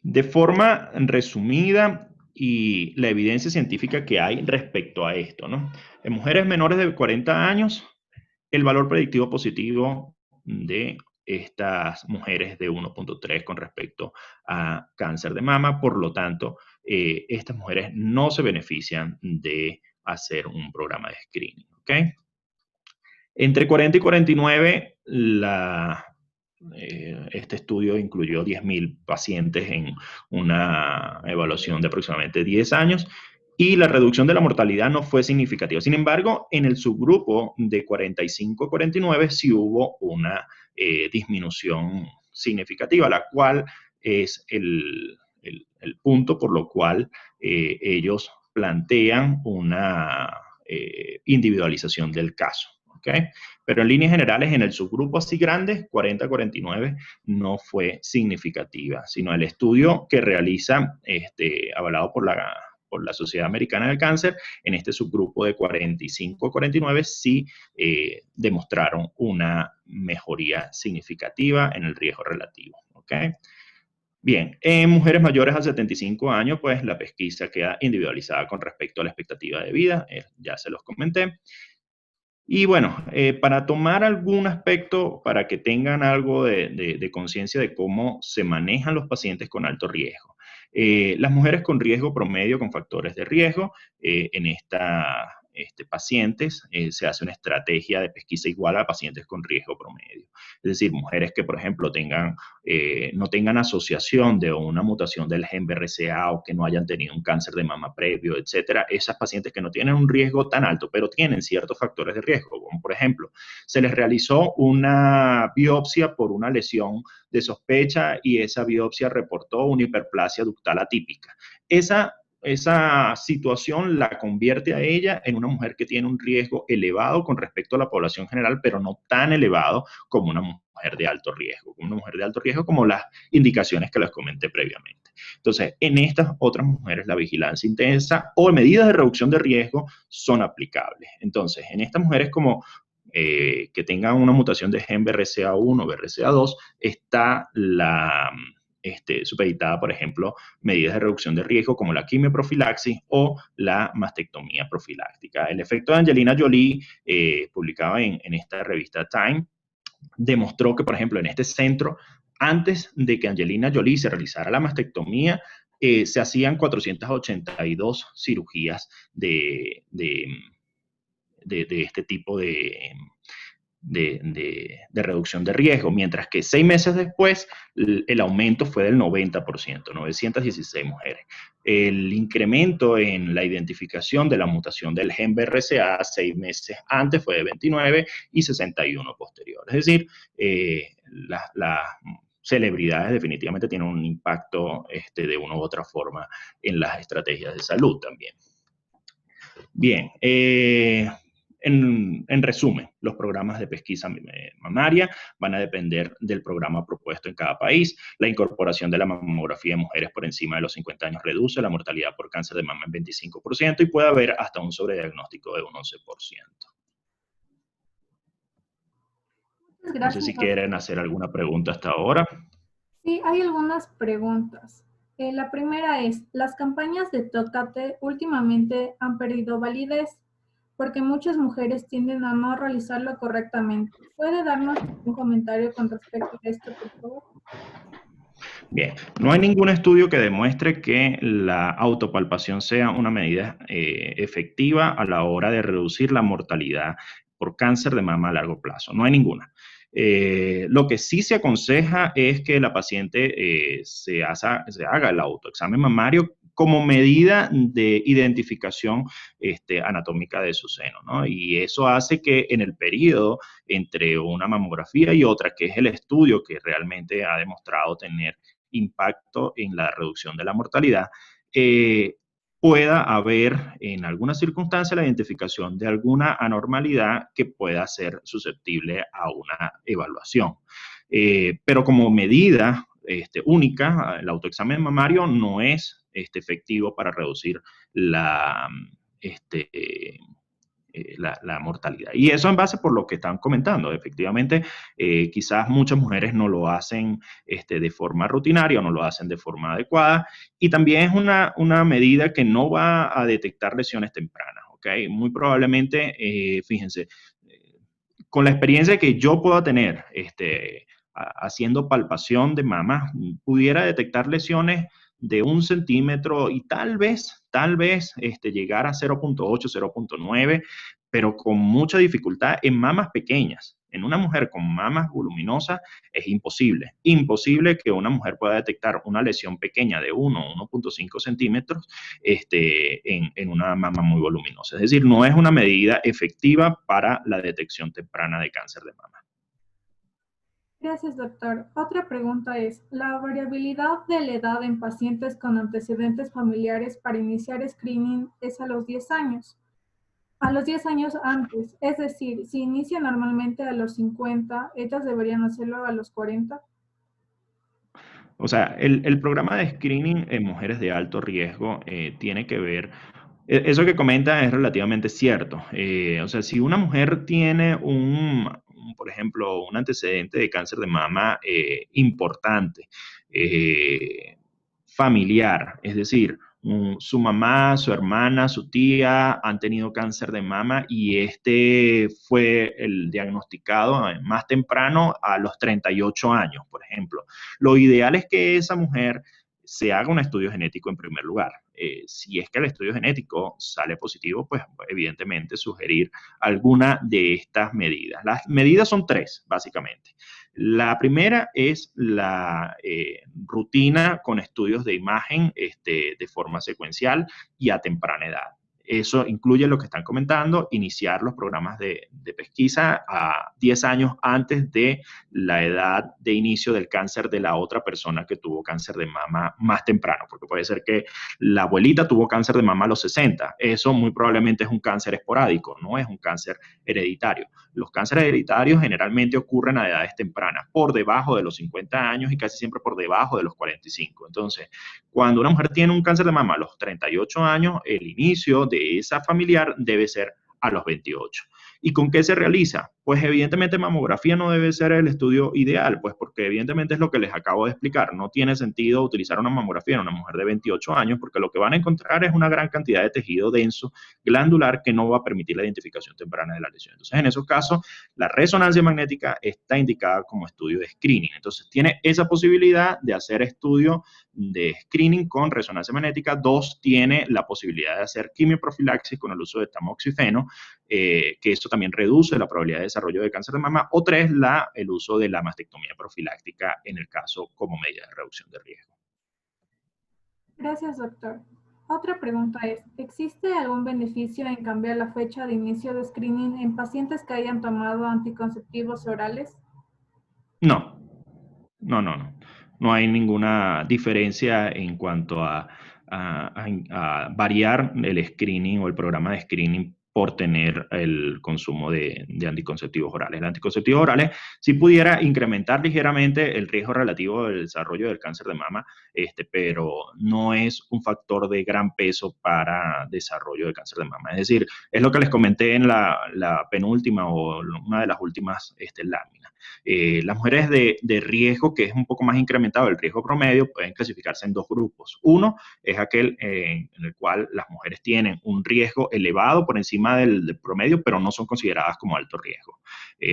De forma resumida, y la evidencia científica que hay respecto a esto, ¿no? En mujeres menores de 40 años, el valor predictivo positivo de estas mujeres de 1.3 con respecto a cáncer de mama, por lo tanto, estas mujeres no se benefician de hacer un programa de screening. ¿Ok? Entre 40 y 49, este estudio incluyó 10.000 pacientes en una evaluación de aproximadamente 10 años y la reducción de la mortalidad no fue significativa. Sin embargo, en el subgrupo de 45 a 49 sí hubo una disminución significativa, la cual es el punto por lo cual ellos plantean una individualización del caso. ¿Okay? Pero en líneas generales, en el subgrupo así grande, 40-49, no fue significativa, sino el estudio que realiza, avalado por la Sociedad Americana del Cáncer, en este subgrupo de 45-49, sí demostraron una mejoría significativa en el riesgo relativo. ¿Okay? Bien, en mujeres mayores a 75 años, pues la pesquisa queda individualizada con respecto a la expectativa de vida, ya se los comenté. Y bueno, para tomar algún aspecto, para que tengan algo de conciencia de cómo se manejan los pacientes con alto riesgo. Las mujeres con riesgo promedio, con factores de riesgo, en pacientes se hace una estrategia de pesquisa igual a pacientes con riesgo promedio. Es decir, mujeres que, por ejemplo, no tengan asociación de una mutación del gen BRCA o que no hayan tenido un cáncer de mama previo, etcétera. Esas pacientes que no tienen un riesgo tan alto, pero tienen ciertos factores de riesgo, como por ejemplo, se les realizó una biopsia por una lesión de sospecha y esa biopsia reportó una hiperplasia ductal atípica. Esa situación la convierte a ella en una mujer que tiene un riesgo elevado con respecto a la población general, pero no tan elevado como una mujer de alto riesgo, como las indicaciones que les comenté previamente. Entonces, en estas otras mujeres la vigilancia intensa o medidas de reducción de riesgo son aplicables. Entonces, en estas mujeres que tengan una mutación de gen BRCA1 o BRCA2, está supeditada, por ejemplo, medidas de reducción de riesgo como la quimioprofilaxis o la mastectomía profiláctica. El efecto de Angelina Jolie, publicado en esta revista Time, demostró que, por ejemplo, en este centro, antes de que Angelina Jolie se realizara la mastectomía, se hacían 482 cirugías de este tipo de reducción de riesgo, mientras que 6 meses después el aumento fue del 90%, 916 mujeres. El incremento en la identificación de la mutación del gen BRCA 6 meses antes fue de 29 y 61 posterior. Es decir, las celebridades definitivamente tienen un impacto de una u otra forma en las estrategias de salud también. Bien, en resumen, los programas de pesquisa mamaria van a depender del programa propuesto en cada país. La incorporación de la mamografía en mujeres por encima de los 50 años reduce la mortalidad por cáncer de mama en 25% y puede haber hasta un sobrediagnóstico de un 11%. Muchas No sé gracias, si doctor. quieren hacer alguna pregunta hasta ahora. Sí, hay algunas preguntas. La primera es, las campañas de Tócate últimamente han perdido validez porque muchas mujeres tienden a no realizarlo correctamente. ¿Puede darnos un comentario con respecto a esto, por favor? Bien, no hay ningún estudio que demuestre que la autopalpación sea una medida efectiva a la hora de reducir la mortalidad por cáncer de mama a largo plazo. No hay ninguna. Lo que sí se aconseja es que la paciente se haga el autoexamen mamario como medida de identificación anatómica de su seno, ¿no? Y eso hace que en el periodo entre una mamografía y otra, que es el estudio que realmente ha demostrado tener impacto en la reducción de la mortalidad, pueda haber en alguna circunstancia la identificación de alguna anormalidad que pueda ser susceptible a una evaluación. Pero como medida única, el autoexamen mamario no es efectivo para reducir la, este, la mortalidad. Y eso en base por lo que están comentando. Efectivamente, quizás muchas mujeres no lo hacen de forma rutinaria o no lo hacen de forma adecuada. Y también es una medida que no va a detectar lesiones tempranas. ¿Okay? Muy probablemente, fíjense, con la experiencia que yo pueda tener haciendo palpación de mama, pudiera detectar lesiones de 1 centímetro y tal vez llegar a 0,8, 0,9, pero con mucha dificultad en mamas pequeñas. En una mujer con mamas voluminosas es imposible. Imposible que una mujer pueda detectar una lesión pequeña de 1 o 1,5 centímetros en una mama muy voluminosa. Es decir, no es una medida efectiva para la detección temprana de cáncer de mama. Gracias, doctor. Otra pregunta es, ¿la variabilidad de la edad en pacientes con antecedentes familiares para iniciar screening es a los 10 años? A los 10 años antes, es decir, si inicia normalmente a los 50, ellas deberían hacerlo a los 40. O sea, el programa de screening en mujeres de alto riesgo tiene que ver, eso que comenta es relativamente cierto. O sea, si una mujer tiene por ejemplo, un antecedente de cáncer de mama importante, eh, familiar, es decir, su mamá, su hermana, su tía han tenido cáncer de mama y este fue el diagnosticado más temprano a los 38 años, por ejemplo. Lo ideal es que esa mujer se haga un estudio genético en primer lugar. Si es que el estudio genético sale positivo, pues evidentemente sugerir alguna de estas medidas. Las medidas son tres, básicamente. La primera es la rutina con estudios de imagen de forma secuencial y a temprana edad. Eso incluye lo que están comentando, iniciar los programas de pesquisa a 10 años antes de la edad de inicio del cáncer de la otra persona que tuvo cáncer de mama más temprano, porque puede ser que la abuelita tuvo cáncer de mama a los 60. Eso muy probablemente es un cáncer esporádico, no es un cáncer hereditario. Los cánceres hereditarios generalmente ocurren a edades tempranas, por debajo de los 50 años y casi siempre por debajo de los 45. Entonces, cuando una mujer tiene un cáncer de mama a los 38 años, el inicio de esa familiar debe ser a los 28. ¿Y con qué se realiza? Pues evidentemente mamografía no debe ser el estudio ideal, pues porque evidentemente es lo que les acabo de explicar. No tiene sentido utilizar una mamografía en una mujer de 28 años porque lo que van a encontrar es una gran cantidad de tejido denso glandular que no va a permitir la identificación temprana de la lesión. Entonces, en esos casos, la resonancia magnética está indicada como estudio de screening. Entonces, tiene esa posibilidad de hacer estudio de screening con resonancia magnética. 2, tiene la posibilidad de hacer quimioprofilaxis con el uso de tamoxifeno, que eso también reduce la probabilidad de desarrollo de cáncer de mama. O 3, el uso de la mastectomía profiláctica en el caso como medida de reducción de riesgo. Gracias, doctor. Otra pregunta es, ¿existe algún beneficio en cambiar la fecha de inicio de screening en pacientes que hayan tomado anticonceptivos orales? No, no. No hay ninguna diferencia en cuanto a variar el screening o el programa de screening por tener el consumo de anticonceptivos orales. Los anticonceptivos orales sí pudiera incrementar ligeramente el riesgo relativo del desarrollo del cáncer de mama, pero no es un factor de gran peso para desarrollo de cáncer de mama. Es decir, es lo que les comenté en la penúltima o una de las últimas láminas. Las mujeres de riesgo, que es un poco más incrementado el riesgo promedio, pueden clasificarse en dos grupos. Uno es aquel en el cual las mujeres tienen un riesgo elevado por encima del promedio, pero no son consideradas como alto riesgo.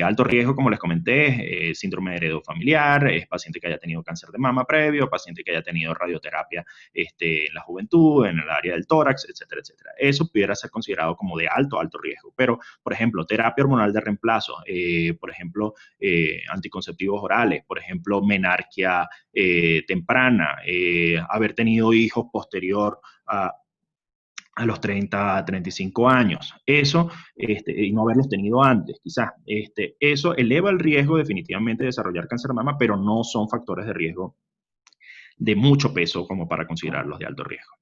Alto riesgo, como les comenté, síndrome de heredo familiar, es paciente que haya tenido cáncer de mama previo, paciente que haya tenido radioterapia en la juventud, en el área del tórax, etcétera, etcétera. Eso pudiera ser considerado como de alto riesgo. Pero, por ejemplo, terapia hormonal de reemplazo, por ejemplo, anticonceptivos orales, por ejemplo, menarquia temprana, haber tenido hijos posterior a los 30, 35 años. Eso, y no haberlos tenido antes, quizás. Eso eleva el riesgo definitivamente de desarrollar cáncer de mama, pero no son factores de riesgo de mucho peso como para considerarlos de alto riesgo.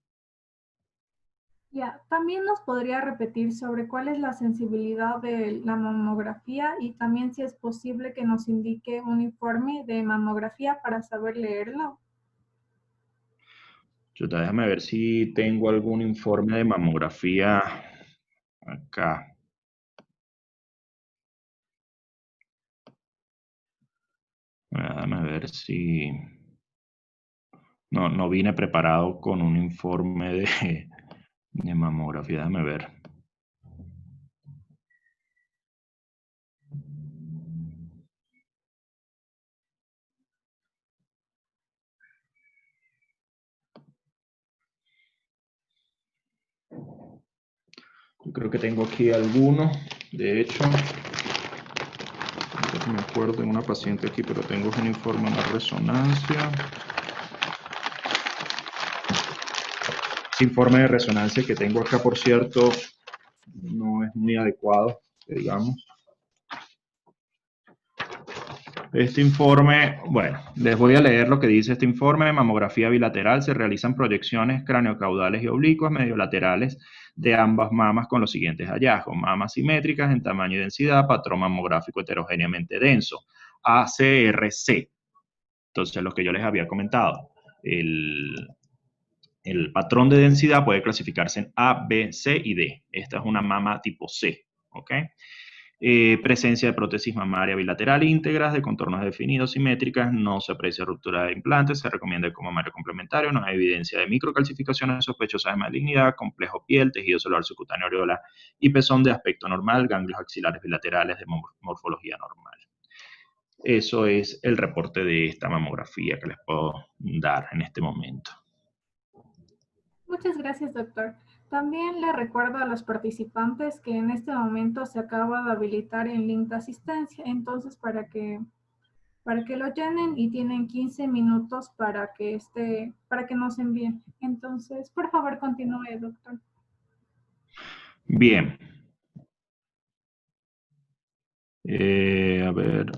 Ya, también nos podría repetir sobre cuál es la sensibilidad de la mamografía y también si es posible que nos indique un informe de mamografía para saber leerlo. Déjame ver si tengo algún informe de mamografía acá. Déjame ver si... No vine preparado con un informe de mamografía. Déjame ver. Yo creo que tengo aquí algunos. De hecho, no me acuerdo de una paciente aquí, pero tengo un informe de una resonancia. Este informe de resonancia que tengo acá, por cierto, no es muy adecuado, digamos. Este informe, bueno, les voy a leer lo que dice este informe. Mamografía bilateral, se realizan proyecciones craneocaudales y oblicuas mediolaterales de ambas mamas con los siguientes hallazgos: mamas simétricas en tamaño y densidad, patrón mamográfico heterogéneamente denso, ACRC. Entonces, lo que yo les había comentado, el patrón de densidad puede clasificarse en A, B, C y D. Esta es una mama tipo C, ¿ok? Presencia de prótesis mamaria bilateral íntegras de contornos definidos, simétricas, no se aprecia ruptura de implantes, se recomienda el mamario complementario, no hay evidencia de microcalcificaciones sospechosas de malignidad, complejo piel, tejido celular subcutáneo areola y pezón de aspecto normal, ganglios axilares bilaterales de morfología normal. Eso es el reporte de esta mamografía que les puedo dar en este momento. Muchas gracias, doctor. También le recuerdo a los participantes que en este momento se acaba de habilitar el link de asistencia, entonces para que lo llenen y tienen 15 minutos para que nos envíen. Entonces, por favor, continúe, doctor. Bien. A ver,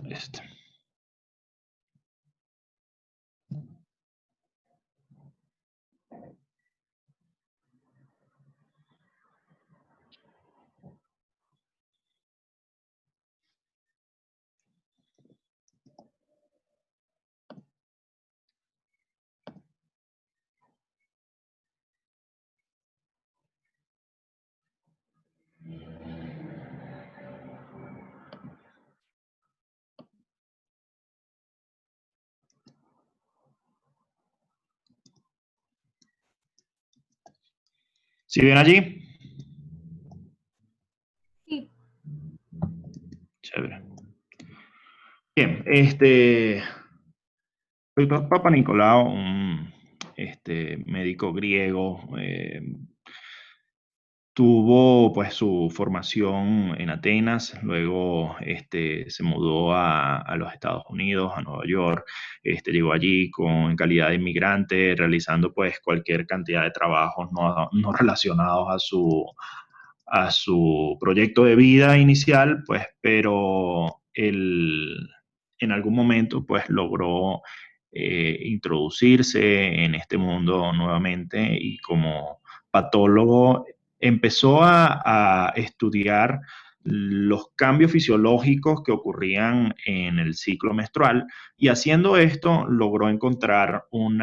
¿Sí ven allí? Sí. Chévere. Bien, Papa Nicolau, un médico griego, tuvo pues su formación en Atenas, luego se mudó a los Estados Unidos, a Nueva York, llegó allí en calidad de inmigrante, realizando pues cualquier cantidad de trabajos no relacionados a su proyecto de vida inicial, pues, pero él en algún momento pues logró introducirse en este mundo nuevamente y como patólogo empezó a estudiar los cambios fisiológicos que ocurrían en el ciclo menstrual y haciendo esto logró encontrar un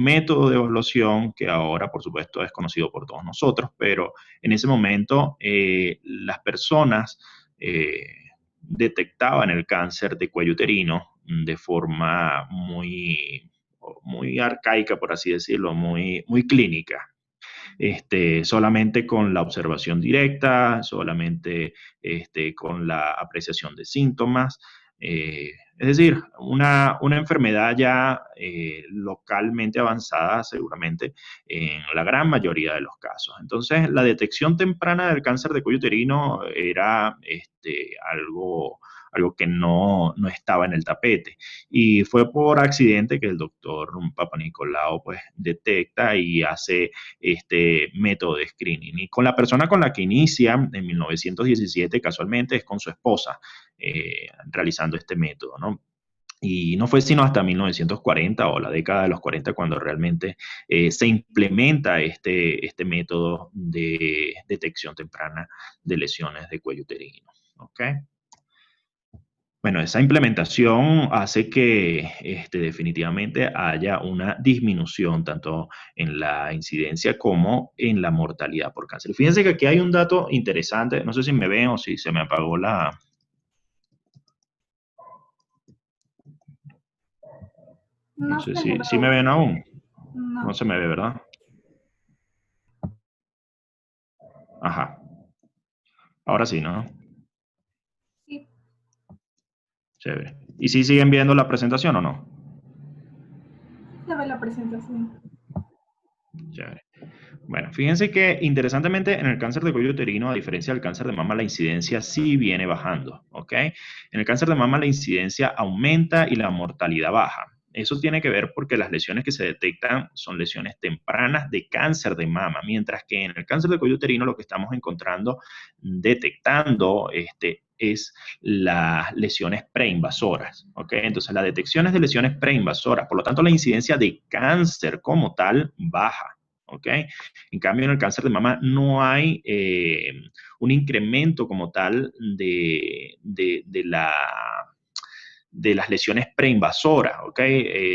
método de evaluación que ahora, por supuesto, es conocido por todos nosotros, pero en ese momento las personas detectaban el cáncer de cuello uterino de forma muy arcaica, por así decirlo, muy clínica. Solamente con la observación directa, solamente con la apreciación de síntomas. Es decir, una enfermedad ya localmente avanzada seguramente en la gran mayoría de los casos. Entonces, la detección temprana del cáncer de cuello uterino era algo que no estaba en el tapete. Y fue por accidente que el doctor Papanicolau pues detecta y hace este método de screening. Y con la persona con la que inicia en 1917, casualmente, es con su esposa realizando este método, ¿no? Y no fue sino hasta 1940 o la década de los 40 cuando realmente se implementa este método de detección temprana de lesiones de cuello uterino. ¿Ok? Bueno, esa implementación hace que definitivamente haya una disminución tanto en la incidencia como en la mortalidad por cáncer. Fíjense que aquí hay un dato interesante, no sé si me ven o si se me apagó no No sé se le ve si me aún. ven aún, no No. se me ve, ¿verdad? Ajá, ahora sí, ¿no? Sí, Chévere. ¿Y si siguen viendo la presentación o no? sí se ve la presentación. Chévere. Bueno, fíjense que interesantemente en el cáncer de cuello uterino, a diferencia del cáncer de mama, la incidencia sí viene bajando, ¿ok? En el cáncer de mama la incidencia aumenta y la mortalidad baja. Eso tiene que ver porque las lesiones que se detectan son lesiones tempranas de cáncer de mama, mientras que en el cáncer de cuello uterino lo que estamos encontrando, detectando, es las lesiones preinvasoras, ¿ok? Entonces la detección es de lesiones preinvasoras, por lo tanto la incidencia de cáncer como tal baja. ¿Ok? En cambio, en el cáncer de mama no hay un incremento como tal de las lesiones preinvasoras, ¿ok?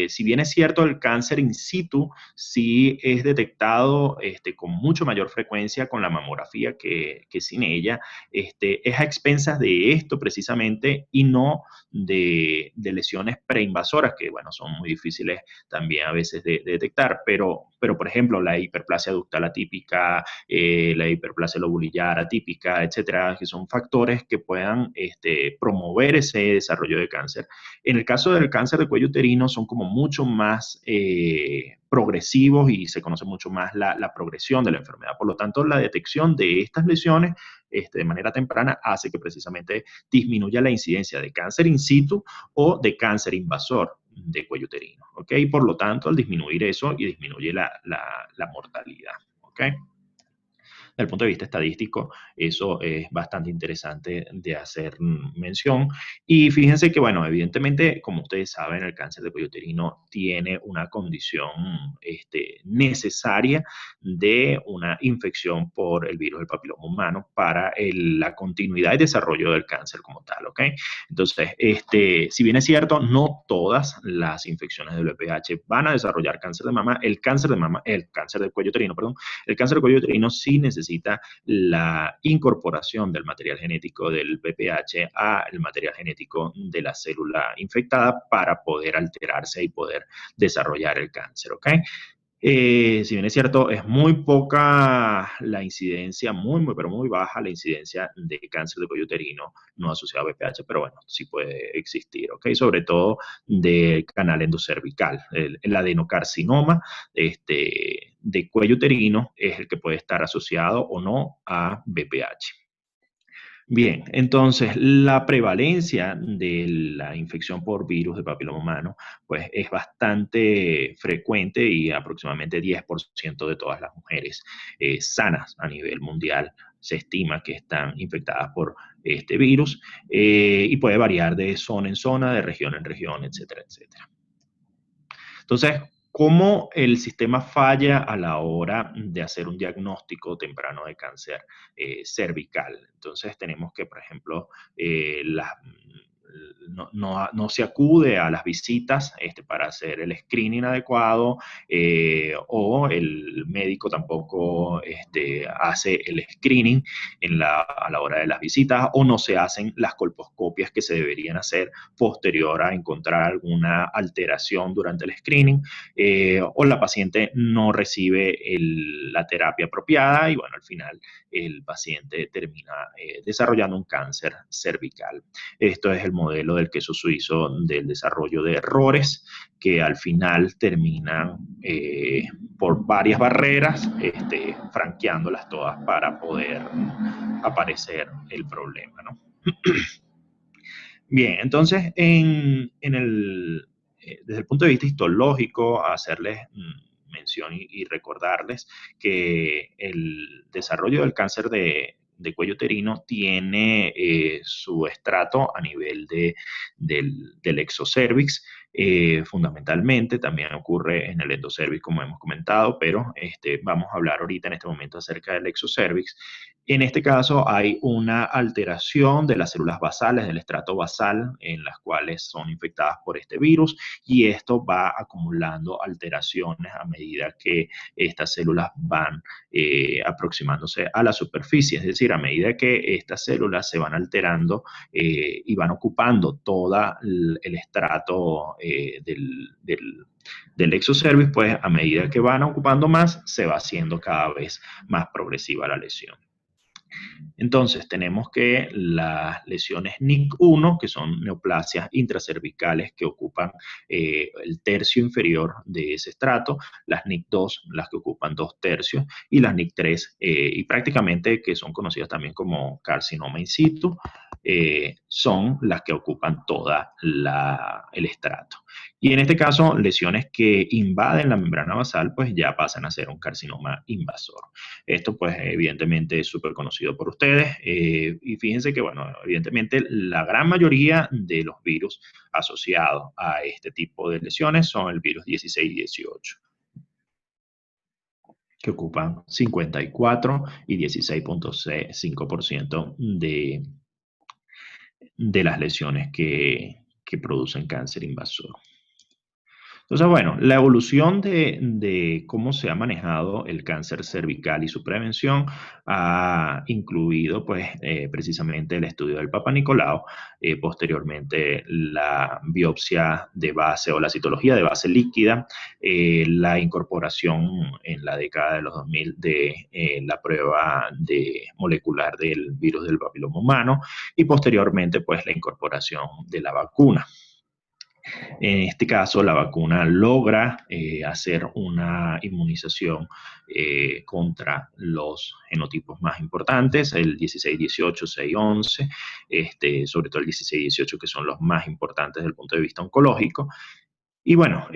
Si bien es cierto, el cáncer in situ sí es detectado con mucho mayor frecuencia con la mamografía que sin ella, es a expensas de esto precisamente y no de lesiones preinvasoras, que bueno, son muy difíciles también a veces de detectar, pero por ejemplo, la hiperplasia ductal atípica, la hiperplasia lobulillar atípica, etcétera, que son factores que puedan promover ese desarrollo de cáncer. En el caso del cáncer de cuello uterino son como mucho más progresivos y se conoce mucho más la progresión de la enfermedad. Por lo tanto, la detección de estas lesiones de manera temprana hace que precisamente disminuya la incidencia de cáncer in situ o de cáncer invasor de cuello uterino. ¿Ok? Por lo tanto, al disminuir eso, y disminuye la mortalidad. ¿Ok? Desde el punto de vista estadístico, eso es bastante interesante de hacer mención. Y fíjense que, bueno, evidentemente, como ustedes saben, el cáncer de cuello uterino tiene una condición necesaria de una infección por el virus del papiloma humano para la continuidad y desarrollo del cáncer como tal, ¿ok? Entonces, si bien es cierto, no todas las infecciones del VPH van a desarrollar cáncer de mama, el cáncer del cuello uterino, perdón, el cáncer de cuello uterino sí necesita la incorporación del material genético del VPH al material genético de la célula infectada para poder alterarse y poder desarrollar el cáncer, ¿ok? Si bien es cierto, es muy poca la incidencia, pero muy baja la incidencia de cáncer de cuello uterino no asociado a BPH, pero bueno, sí puede existir, ¿ok? Sobre todo del canal endocervical. El adenocarcinoma de cuello uterino es el que puede estar asociado o no a BPH. Bien, entonces la prevalencia de la infección por virus de papiloma humano pues es bastante frecuente y aproximadamente 10% de todas las mujeres sanas a nivel mundial se estima que están infectadas por este virus y puede variar de zona en zona, de región en región, etcétera, etcétera. Entonces, ¿Cómo el sistema falla a la hora de hacer un diagnóstico temprano de cáncer cervical? Entonces tenemos que, por ejemplo, no se acude a las visitas para hacer el screening adecuado, o el médico tampoco hace el screening a la hora de las visitas, o no se hacen las colposcopias que se deberían hacer posterior a encontrar alguna alteración durante el screening, o la paciente no recibe la terapia apropiada y bueno, al final el paciente termina desarrollando un cáncer cervical. Esto es el modelo del queso suizo del desarrollo de errores que al final terminan por varias barreras, franqueándolas todas para poder aparecer el problema, ¿no? Bien, entonces, desde el punto de vista histológico, hacerles mención y recordarles que el desarrollo del cáncer de cuello uterino tiene su estrato a nivel del exocervix, fundamentalmente, también ocurre en el endocervix, como hemos comentado, pero vamos a hablar ahorita en este momento acerca del exocervix. En este caso hay una alteración de las células basales, del estrato basal, en las cuales son infectadas por este virus, y esto va acumulando alteraciones a medida que estas células van aproximándose a la superficie, es decir, a medida que estas células se van alterando y van ocupando todo el estrato del exocervix, pues a medida que van ocupando más, se va haciendo cada vez más progresiva la lesión. Entonces, tenemos que las lesiones NIC1, que son neoplasias intracervicales que ocupan el tercio inferior de ese estrato, las NIC2, las que ocupan 2/3, y las NIC3, y prácticamente que son conocidas también como carcinoma in situ, son las que ocupan toda el estrato. Y en este caso, lesiones que invaden la membrana basal, pues ya pasan a ser un carcinoma invasor. Esto, pues, evidentemente es súper conocido por ustedes. Y fíjense que, bueno, evidentemente la gran mayoría de los virus asociados a este tipo de lesiones son el virus 16 y 18, que ocupan 54 y 16.5% de las lesiones que producen cáncer invasor. Entonces, bueno, la evolución de cómo se ha manejado el cáncer cervical y su prevención ha incluido, pues, precisamente el estudio del Papa Nicolau, posteriormente la biopsia de base o la citología de base líquida, la incorporación en la década de los 2000 de la prueba molecular del virus del papiloma humano y posteriormente, pues, la incorporación de la vacuna. En este caso, la vacuna logra hacer una inmunización contra los genotipos más importantes, el 16, 18, 6, 11, sobre todo el 16 y 18, que son los más importantes desde el punto de vista oncológico. Y bueno,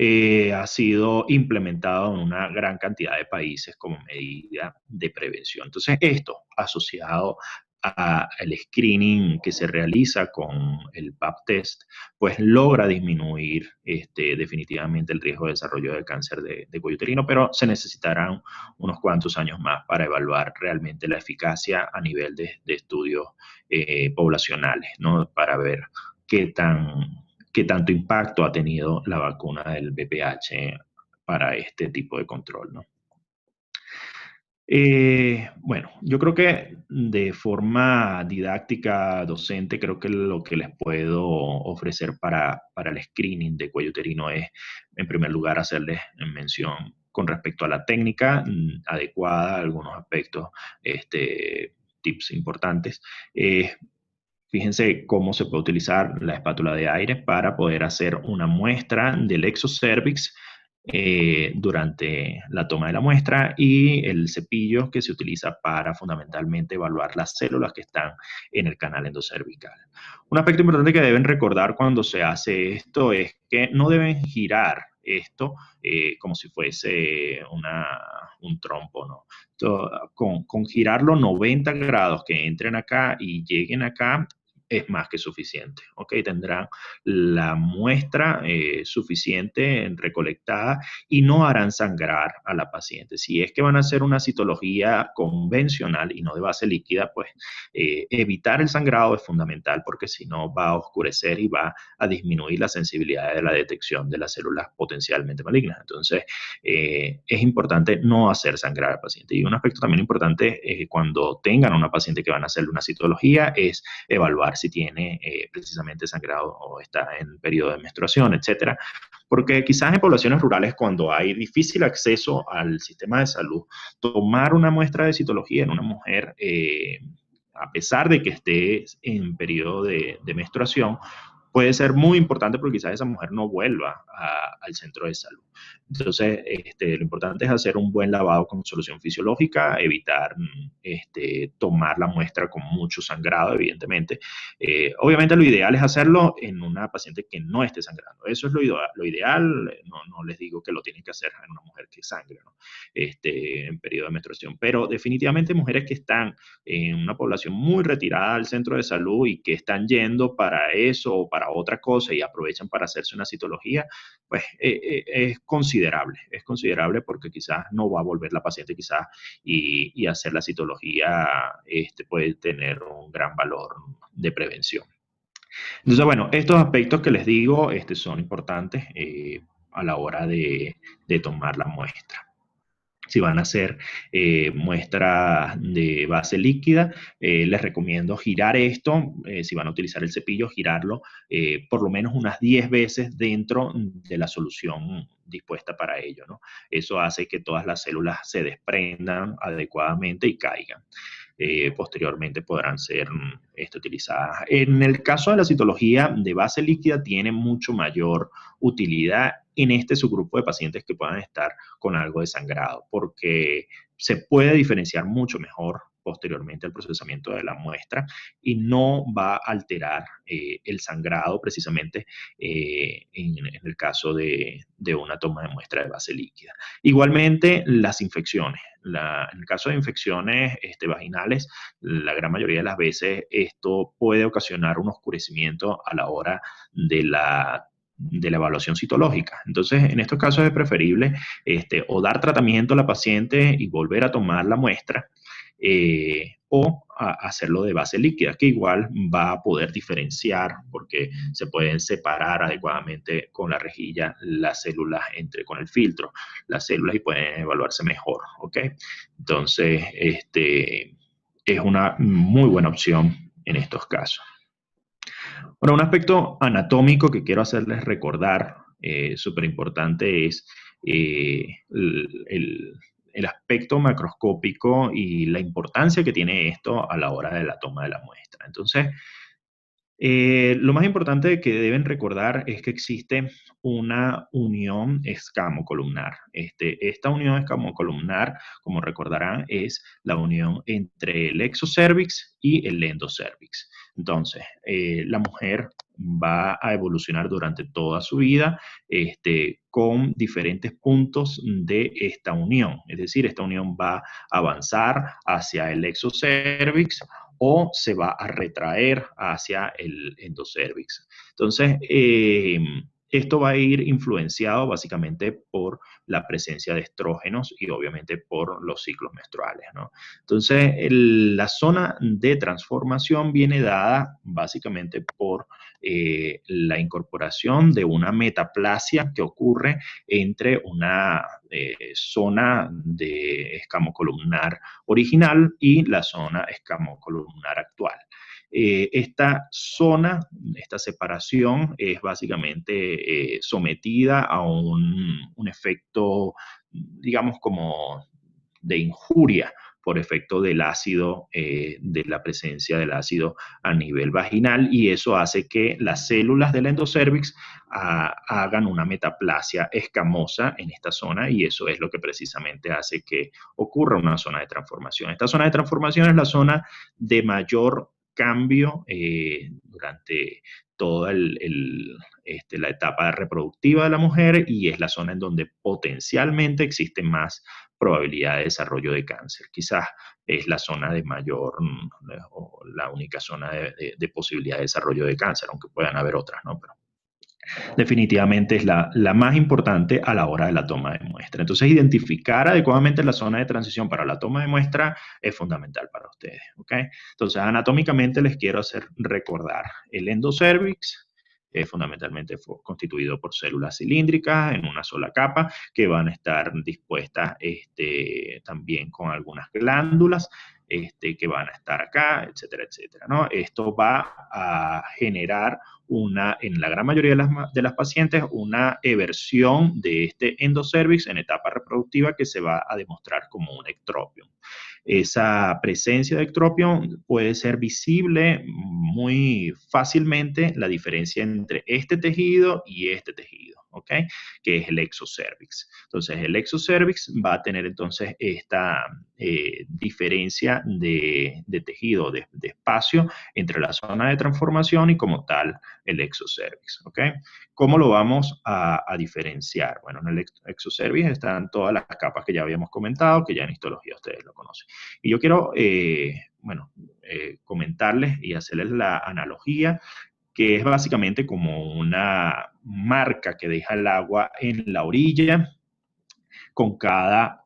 ha sido implementado en una gran cantidad de países como medida de prevención. Entonces, esto asociado al screening que se realiza con el PAP test, pues logra disminuir definitivamente el riesgo de desarrollo de cáncer de cuello uterino, pero se necesitarán unos cuantos años más para evaluar realmente la eficacia a nivel de estudios poblacionales, ¿no? Para ver qué tanto impacto ha tenido la vacuna del VPH para este tipo de control, ¿no? Bueno, yo creo que de forma didáctica, docente, creo que lo que les puedo ofrecer para el screening de cuello uterino es, en primer lugar, hacerles mención con respecto a la técnica adecuada, algunos aspectos, tips importantes. Fíjense cómo se puede utilizar la espátula de aire para poder hacer una muestra del exocervix durante la toma de la muestra, y el cepillo que se utiliza para fundamentalmente evaluar las células que están en el canal endocervical. Un aspecto importante que deben recordar cuando se hace esto es que no deben girar esto como si fuese un trompo, ¿no? Con girarlo 90 grados, que entren acá y lleguen acá, es más que suficiente, ¿ok? Tendrán la muestra suficiente recolectada y no harán sangrar a la paciente. Si es que van a hacer una citología convencional y no de base líquida, pues evitar el sangrado es fundamental porque si no va a oscurecer y va a disminuir la sensibilidad de la detección de las células potencialmente malignas. Entonces, es importante no hacer sangrar al paciente. Y un aspecto también importante cuando tengan una paciente que van a hacerle una citología es evaluar si tiene precisamente sangrado o está en periodo de menstruación, etcétera. Porque quizás en poblaciones rurales, cuando hay difícil acceso al sistema de salud, tomar una muestra de citología en una mujer, a pesar de que esté en periodo de menstruación, puede ser muy importante porque quizás esa mujer no vuelva al centro de salud. Entonces, lo importante es hacer un buen lavado con solución fisiológica, evitar tomar la muestra con mucho sangrado, evidentemente. Obviamente lo ideal es hacerlo en una paciente que no esté sangrando. Eso es lo ideal. No les digo que lo tienen que hacer en una mujer que sangre, ¿no? En periodo de menstruación. Pero definitivamente mujeres que están en una población muy retirada del centro de salud y que están yendo para eso o para otra cosa y aprovechan para hacerse una citología, pues es considerable porque quizás no va a volver la paciente quizás y hacer la citología puede tener un gran valor de prevención. Entonces, bueno, estos aspectos que les digo son importantes a la hora de tomar la muestra. Si van a hacer muestras de base líquida, les recomiendo girar esto. Si van a utilizar el cepillo, girarlo por lo menos unas 10 veces dentro de la solución dispuesta para ello, ¿no? Eso hace que todas las células se desprendan adecuadamente y caigan. Posteriormente podrán ser utilizadas. En el caso de la citología de base líquida tiene mucho mayor utilidad en este subgrupo de pacientes que puedan estar con algo de sangrado, porque se puede diferenciar mucho mejor posteriormente al procesamiento de la muestra y no va a alterar el sangrado precisamente en el caso de una toma de muestra de base líquida. Igualmente, las infecciones. En el caso de infecciones vaginales, la gran mayoría de las veces esto puede ocasionar un oscurecimiento a la hora de la evaluación citológica. Entonces, en estos casos es preferible o dar tratamiento a la paciente y volver a tomar la muestra, o hacerlo de base líquida, que igual va a poder diferenciar porque se pueden separar adecuadamente con la rejilla las células con el filtro, las células y pueden evaluarse mejor, ¿ok? Entonces, es una muy buena opción en estos casos. Bueno, un aspecto anatómico que quiero hacerles recordar, súper importante, es el aspecto macroscópico y la importancia que tiene esto a la hora de la toma de la muestra. Entonces, lo más importante que deben recordar es que existe una unión escamocolumnar. Esta unión escamocolumnar, como recordarán, es la unión entre el exocervix y el endocervix. Entonces, la mujer va a evolucionar durante toda su vida con diferentes puntos de esta unión. Es decir, esta unión va a avanzar hacia el exocervix o se va a retraer hacia el endocervix. Entonces, esto va a ir influenciado básicamente por la presencia de estrógenos y obviamente por los ciclos menstruales, ¿no? Entonces, la zona de transformación viene dada básicamente por la incorporación de una metaplasia que ocurre entre una zona de escamocolumnar original y la zona escamocolumnar actual. Esta zona, esta separación es básicamente sometida a un efecto, digamos, como de injuria por efecto del ácido, de la presencia del ácido a nivel vaginal, y eso hace que las células del endocervix hagan una metaplasia escamosa en esta zona, y eso es lo que precisamente hace que ocurra una zona de transformación. Esta zona de transformación es la zona de mayor cambio durante toda la etapa reproductiva de la mujer y es la zona en donde potencialmente existe más probabilidad de desarrollo de cáncer. Quizás es la zona de mayor, o la única zona de posibilidad de desarrollo de cáncer, aunque puedan haber otras, ¿no? Pero definitivamente es la más importante a la hora de la toma de muestra. Entonces, identificar adecuadamente la zona de transición para la toma de muestra es fundamental para ustedes, ¿ok? Entonces, anatómicamente les quiero hacer recordar el endocervix, fundamentalmente constituido por células cilíndricas en una sola capa que van a estar dispuestas también con algunas glándulas que van a estar acá, etcétera, etcétera, ¿no? Esto va a generar en la gran mayoría de las pacientes, una eversión de este endocervix en etapa reproductiva que se va a demostrar como un ectropion. Esa presencia de ectropion puede ser visible muy fácilmente la diferencia entre este tejido y este tejido, ¿ok? Que es el exocervix. Entonces, el exocervix va a tener entonces esta diferencia de tejido, de espacio entre la zona de transformación y como tal el exocervix, ¿ok? ¿Cómo lo vamos a diferenciar? Bueno, en el exocervix están todas las capas que ya habíamos comentado, que ya en histología ustedes lo conocen. Y yo quiero, comentarles y hacerles la analogía que es básicamente como una marca que deja el agua en la orilla con cada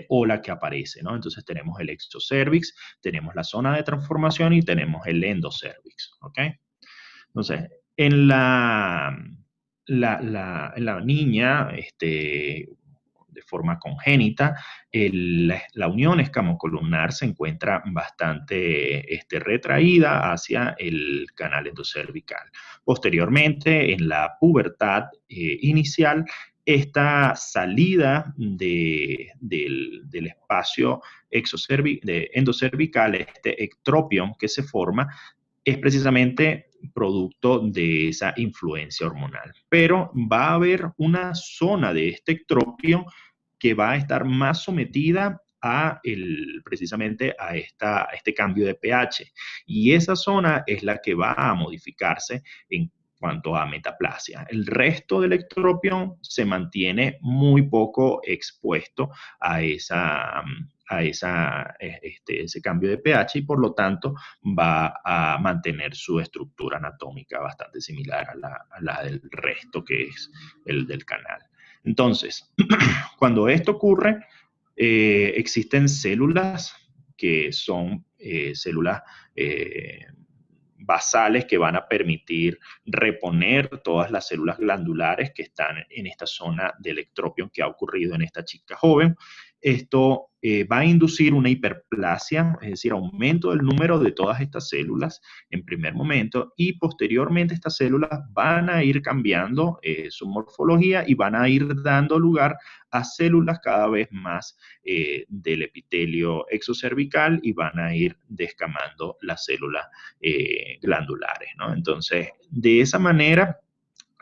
ola que aparece, ¿no? Entonces tenemos el exocervix, tenemos la zona de transformación y tenemos el endocervix, ¿ok? Entonces, en la niña, de forma congénita, la unión escamocolumnar se encuentra bastante retraída hacia el canal endocervical. Posteriormente, en la pubertad inicial, esta salida del espacio endocervical, este ectropion que se forma, es precisamente producto de esa influencia hormonal. Pero va a haber una zona de este ectropio que va a estar más sometida precisamente a este cambio de pH. Y esa zona es la que va a modificarse en cuanto a metaplasia. El resto del ectropion se mantiene muy poco expuesto a ese cambio de pH y por lo tanto va a mantener su estructura anatómica bastante similar a la del resto que es el del canal. Entonces, cuando esto ocurre, existen células que son células basales que van a permitir reponer todas las células glandulares que están en esta zona del ectropion que ha ocurrido en esta chica joven. Esto va a inducir una hiperplasia, es decir, aumento del número de todas estas células en primer momento y posteriormente estas células van a ir cambiando su morfología y van a ir dando lugar a células cada vez más del epitelio exocervical y van a ir descamando las células glandulares, ¿no? Entonces, de esa manera,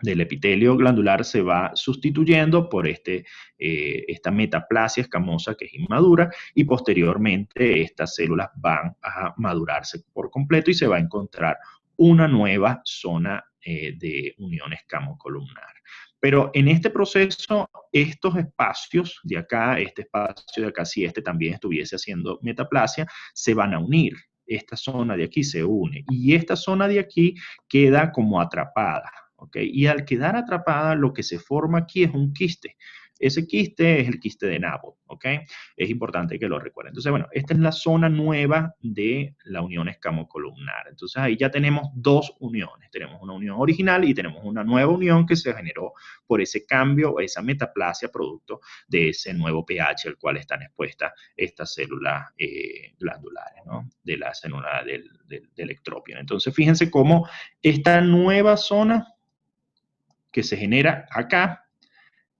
del epitelio glandular se va sustituyendo por esta metaplasia escamosa que es inmadura y posteriormente estas células van a madurarse por completo y se va a encontrar una nueva zona de unión escamocolumnar. Pero en este proceso, estos espacios de acá, este espacio de acá, si este también estuviese haciendo metaplasia, se van a unir. Esta zona de aquí se une y esta zona de aquí queda como atrapada. ¿Okay? Y al quedar atrapada, lo que se forma aquí es un quiste. Ese quiste es el quiste de Nabot, ¿ok? Es importante que lo recuerden. Entonces, bueno, esta es la zona nueva de la unión escamocolumnar. Entonces, ahí ya tenemos dos uniones. Tenemos una unión original y tenemos una nueva unión que se generó por ese cambio, esa metaplasia producto de ese nuevo pH al cual están expuestas estas células glandulares, ¿no? De la célula del ectropion. Entonces, fíjense cómo esta nueva zona que se genera acá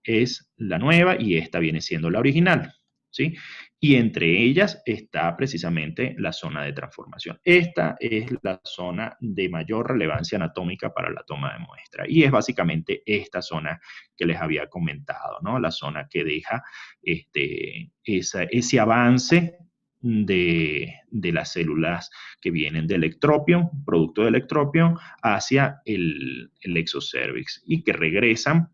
es la nueva y esta viene siendo la original, ¿sí? Y entre ellas está precisamente la zona de transformación. Esta es la zona de mayor relevancia anatómica para la toma de muestra y es básicamente esta zona que les había comentado, ¿no? La zona que deja ese avance de las células que vienen del ectropion, producto del ectropion, hacia el exocervix y que regresan.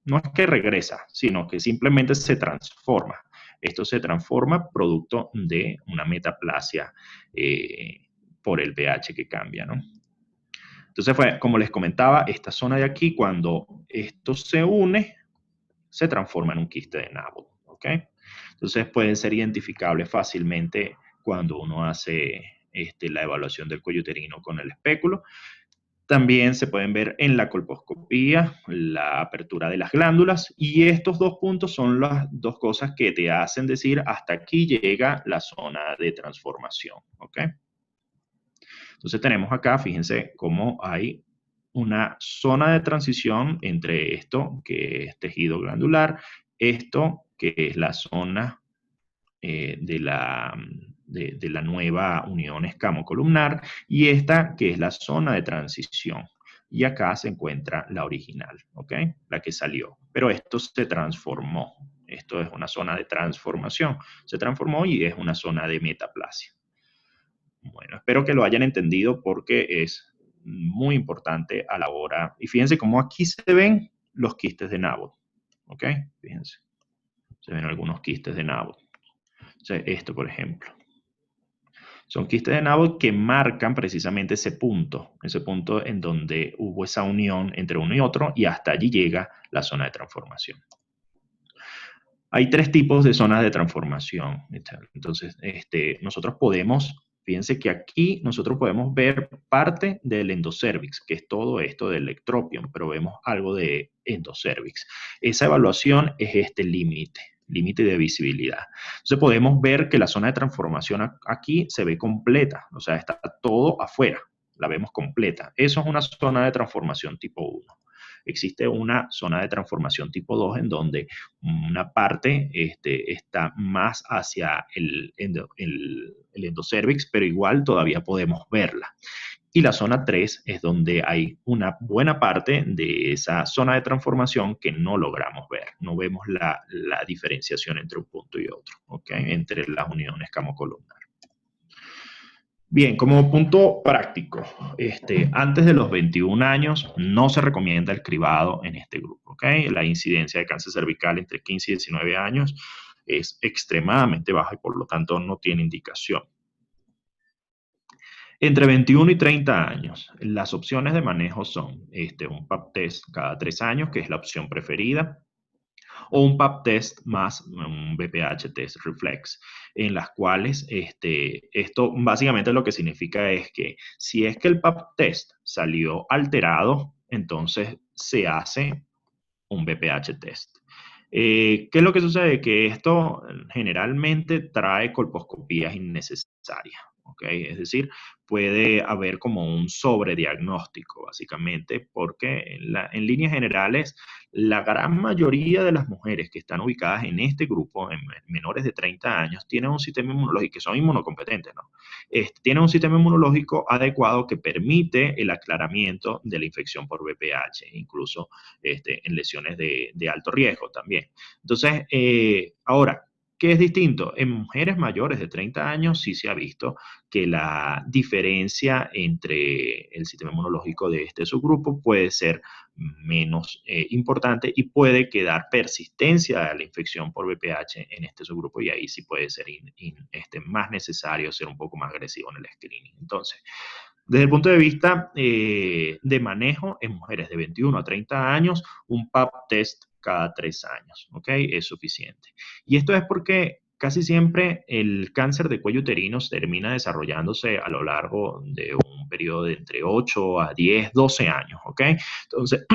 No es que regresa, sino que simplemente se transforma. Esto se transforma producto de una metaplasia por el pH que cambia, ¿no? Entonces fue, como les comentaba, esta zona de aquí, cuando esto se une, se transforma en un quiste de Nabot, ¿ok? Entonces pueden ser identificables fácilmente cuando uno hace la evaluación del cuello uterino con el espéculo. También se pueden ver en la colposcopía, la apertura de las glándulas, y estos dos puntos son las dos cosas que te hacen decir hasta aquí llega la zona de transformación, ¿ok? Entonces tenemos acá, fíjense cómo hay una zona de transición entre esto, que es tejido glandular, esto, que es la zona de la nueva unión escamocolumnar, y esta, que es la zona de transición. Y acá se encuentra la original, ¿ok? La que salió. Pero esto se transformó. Esto es una zona de transformación. Se transformó y es una zona de metaplasia. Bueno, espero que lo hayan entendido porque es muy importante a la hora. Y fíjense cómo aquí se ven los quistes de Nabot. ¿Ok? Fíjense. Se ven algunos quistes de Nabot. O sea, esto, por ejemplo. Son quistes de Nabot que marcan precisamente ese punto en donde hubo esa unión entre uno y otro, y hasta allí llega la zona de transformación. Hay tres tipos de zonas de transformación. Entonces, nosotros podemos, fíjense que aquí nosotros podemos ver parte del endocervix, que es todo esto del ectropion, pero vemos algo de endocervix. Esa evaluación es este límite de visibilidad. Entonces podemos ver que la zona de transformación aquí se ve completa, o sea, está todo afuera, la vemos completa. Eso es una zona de transformación tipo 1. Existe una zona de transformación tipo 2 en donde una parte está más hacia el endocervix, pero igual todavía podemos verla. Y la zona 3 es donde hay una buena parte de esa zona de transformación que no logramos ver. No vemos la diferenciación entre un punto y otro, ¿ok? Entre las uniones camocolumnar. Bien, como punto práctico, antes de los 21 años no se recomienda el cribado en este grupo, ¿ok? La incidencia de cáncer cervical entre 15 y 19 años es extremadamente baja y por lo tanto no tiene indicación. Entre 21 y 30 años, las opciones de manejo son un pap test cada 3 años, que es la opción preferida, o un pap test más un BPH test reflex, en las cuales esto básicamente lo que significa es que si es que el pap test salió alterado, entonces se hace un BPH test. ¿Qué es lo que sucede? Que esto generalmente trae colposcopías innecesarias. ¿Okay? Es decir, puede haber como un sobrediagnóstico, básicamente, porque en líneas generales, la gran mayoría de las mujeres que están ubicadas en este grupo, en menores de 30 años, tienen un sistema inmunológico, que son inmunocompetentes, ¿no? Tienen un sistema inmunológico adecuado que permite el aclaramiento de la infección por VPH, incluso en lesiones de alto riesgo también. Entonces, ahora, ¿qué es distinto? En mujeres mayores de 30 años sí se ha visto que la diferencia entre el sistema inmunológico de este subgrupo puede ser menos importante y puede quedar persistencia a la infección por VPH en este subgrupo, y ahí sí puede ser más necesario ser un poco más agresivo en el screening. Entonces, desde el punto de vista de manejo en mujeres de 21 a 30 años, un pap test cada 3 años, ¿ok? Es suficiente. Y esto es porque casi siempre el cáncer de cuello uterino termina desarrollándose a lo largo de un periodo de entre 8 a 10, 12 años, ¿ok? Entonces,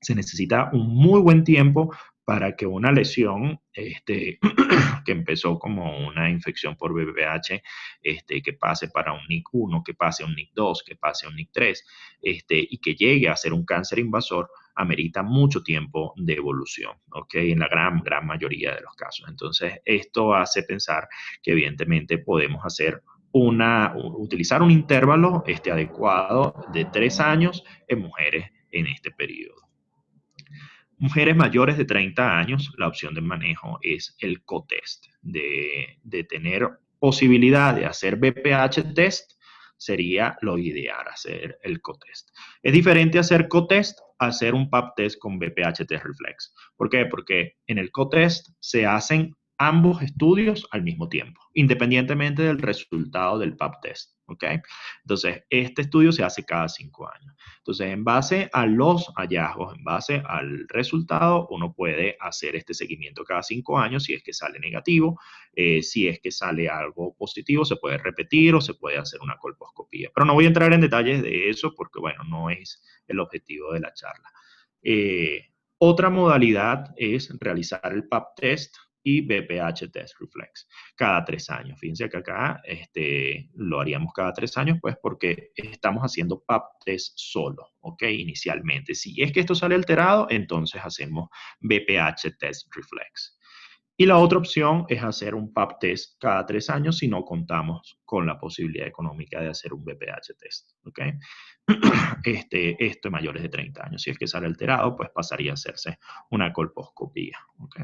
se necesita un muy buen tiempo para que una lesión que empezó como una infección por VPH, que pase para un NIC1, que pase a un NIC2, que pase a un NIC3, y que llegue a ser un cáncer invasor, amerita mucho tiempo de evolución, ¿ok? En la gran mayoría de los casos. Entonces, esto hace pensar que evidentemente podemos utilizar un intervalo adecuado de 3 años en mujeres en este periodo. Mujeres mayores de 30 años, la opción de manejo es el cotest, de tener posibilidad de hacer BPH test, sería lo ideal hacer el cotest. Es diferente hacer cotest a hacer un pap test con BPH test reflex. ¿Por qué? Porque en el cotest se hacen ambos estudios al mismo tiempo, independientemente del resultado del pap test. ¿Ok? Entonces, este estudio se hace cada 5 años. Entonces, en base a los hallazgos, en base al resultado, uno puede hacer este seguimiento cada 5 años si es que sale negativo. Si es que sale algo positivo, se puede repetir o se puede hacer una colposcopía. Pero no voy a entrar en detalles de eso porque, bueno, no es el objetivo de la charla. Otra modalidad es realizar el pap test y BPH test reflex cada 3 años. Fíjense que acá lo haríamos cada 3 años, pues porque estamos haciendo pap test solo, ¿ok? Inicialmente. Si es que esto sale alterado, entonces hacemos BPH test reflex. Y la otra opción es hacer un pap test cada 3 años si no contamos con la posibilidad económica de hacer un BPH test, ¿ok? Esto en mayores de 30 años. Si es que sale alterado, pues pasaría a hacerse una colposcopía, ¿ok?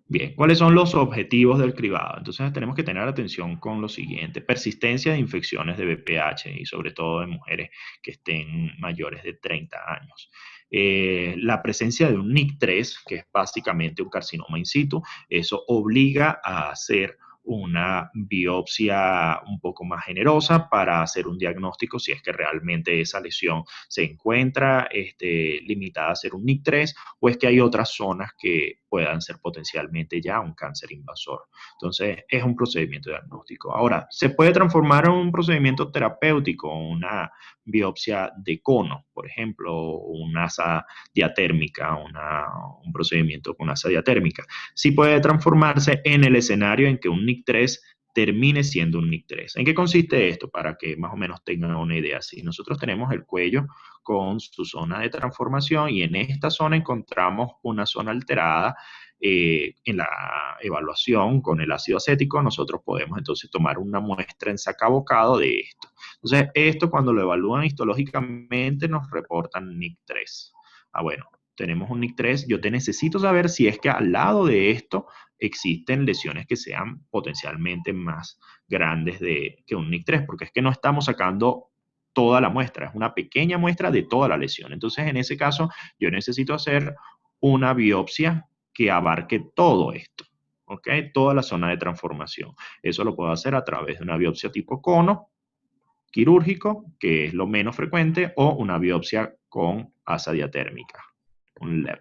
Bien, ¿cuáles son los objetivos del cribado? Entonces tenemos que tener atención con lo siguiente: persistencia de infecciones de VPH y sobre todo en mujeres que estén mayores de 30 años. La presencia de un NIC3, que es básicamente un carcinoma in situ, eso obliga a hacer una biopsia un poco más generosa para hacer un diagnóstico si es que realmente esa lesión se encuentra limitada a ser un NIC3 o es que hay otras zonas que puedan ser potencialmente ya un cáncer invasor. Entonces, es un procedimiento diagnóstico. Ahora, ¿se puede transformar en un procedimiento terapéutico, una biopsia de cono, por ejemplo, una asa diatérmica, un procedimiento con asa diatérmica? Sí puede transformarse en el escenario en que un NIC3 termine siendo un NIC3. ¿En qué consiste esto? Para que más o menos tengan una idea. Si nosotros tenemos el cuello con su zona de transformación y en esta zona encontramos una zona alterada, en la evaluación con el ácido acético, nosotros podemos entonces tomar una muestra en sacabocado de esto. Entonces, esto cuando lo evalúan histológicamente nos reportan NIC3. Bueno, tenemos un NIC3, yo te necesito saber si es que al lado de esto existen lesiones que sean potencialmente más grandes que un NIC3, porque es que no estamos sacando toda la muestra, es una pequeña muestra de toda la lesión. Entonces, en ese caso, yo necesito hacer una biopsia que abarque todo esto, ¿ok? Toda la zona de transformación. Eso lo puedo hacer a través de una biopsia tipo cono, quirúrgico, que es lo menos frecuente, o una biopsia con asa diatérmica, un LEP.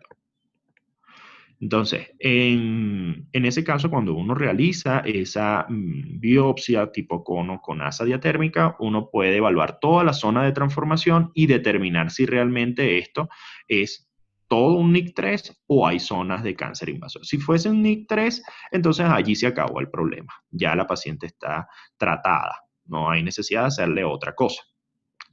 Entonces, en ese caso, cuando uno realiza esa biopsia tipo cono con asa diatérmica, uno puede evaluar toda la zona de transformación y determinar si realmente esto es todo un NIC3 o hay zonas de cáncer invasor. Si fuese un NIC3, entonces allí se acabó el problema. Ya la paciente está tratada. No hay necesidad de hacerle otra cosa.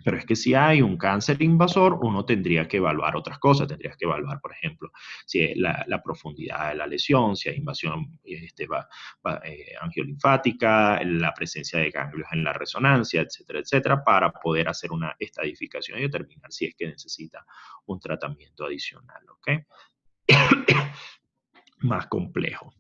Pero es que si hay un cáncer invasor, uno tendría que evaluar otras cosas. Tendrías que evaluar, por ejemplo, si es la profundidad de la lesión, si hay invasión angiolinfática, la presencia de ganglios en la resonancia, etcétera, etcétera, para poder hacer una estadificación y determinar si es que necesita un tratamiento adicional, ¿ok? Más complejo.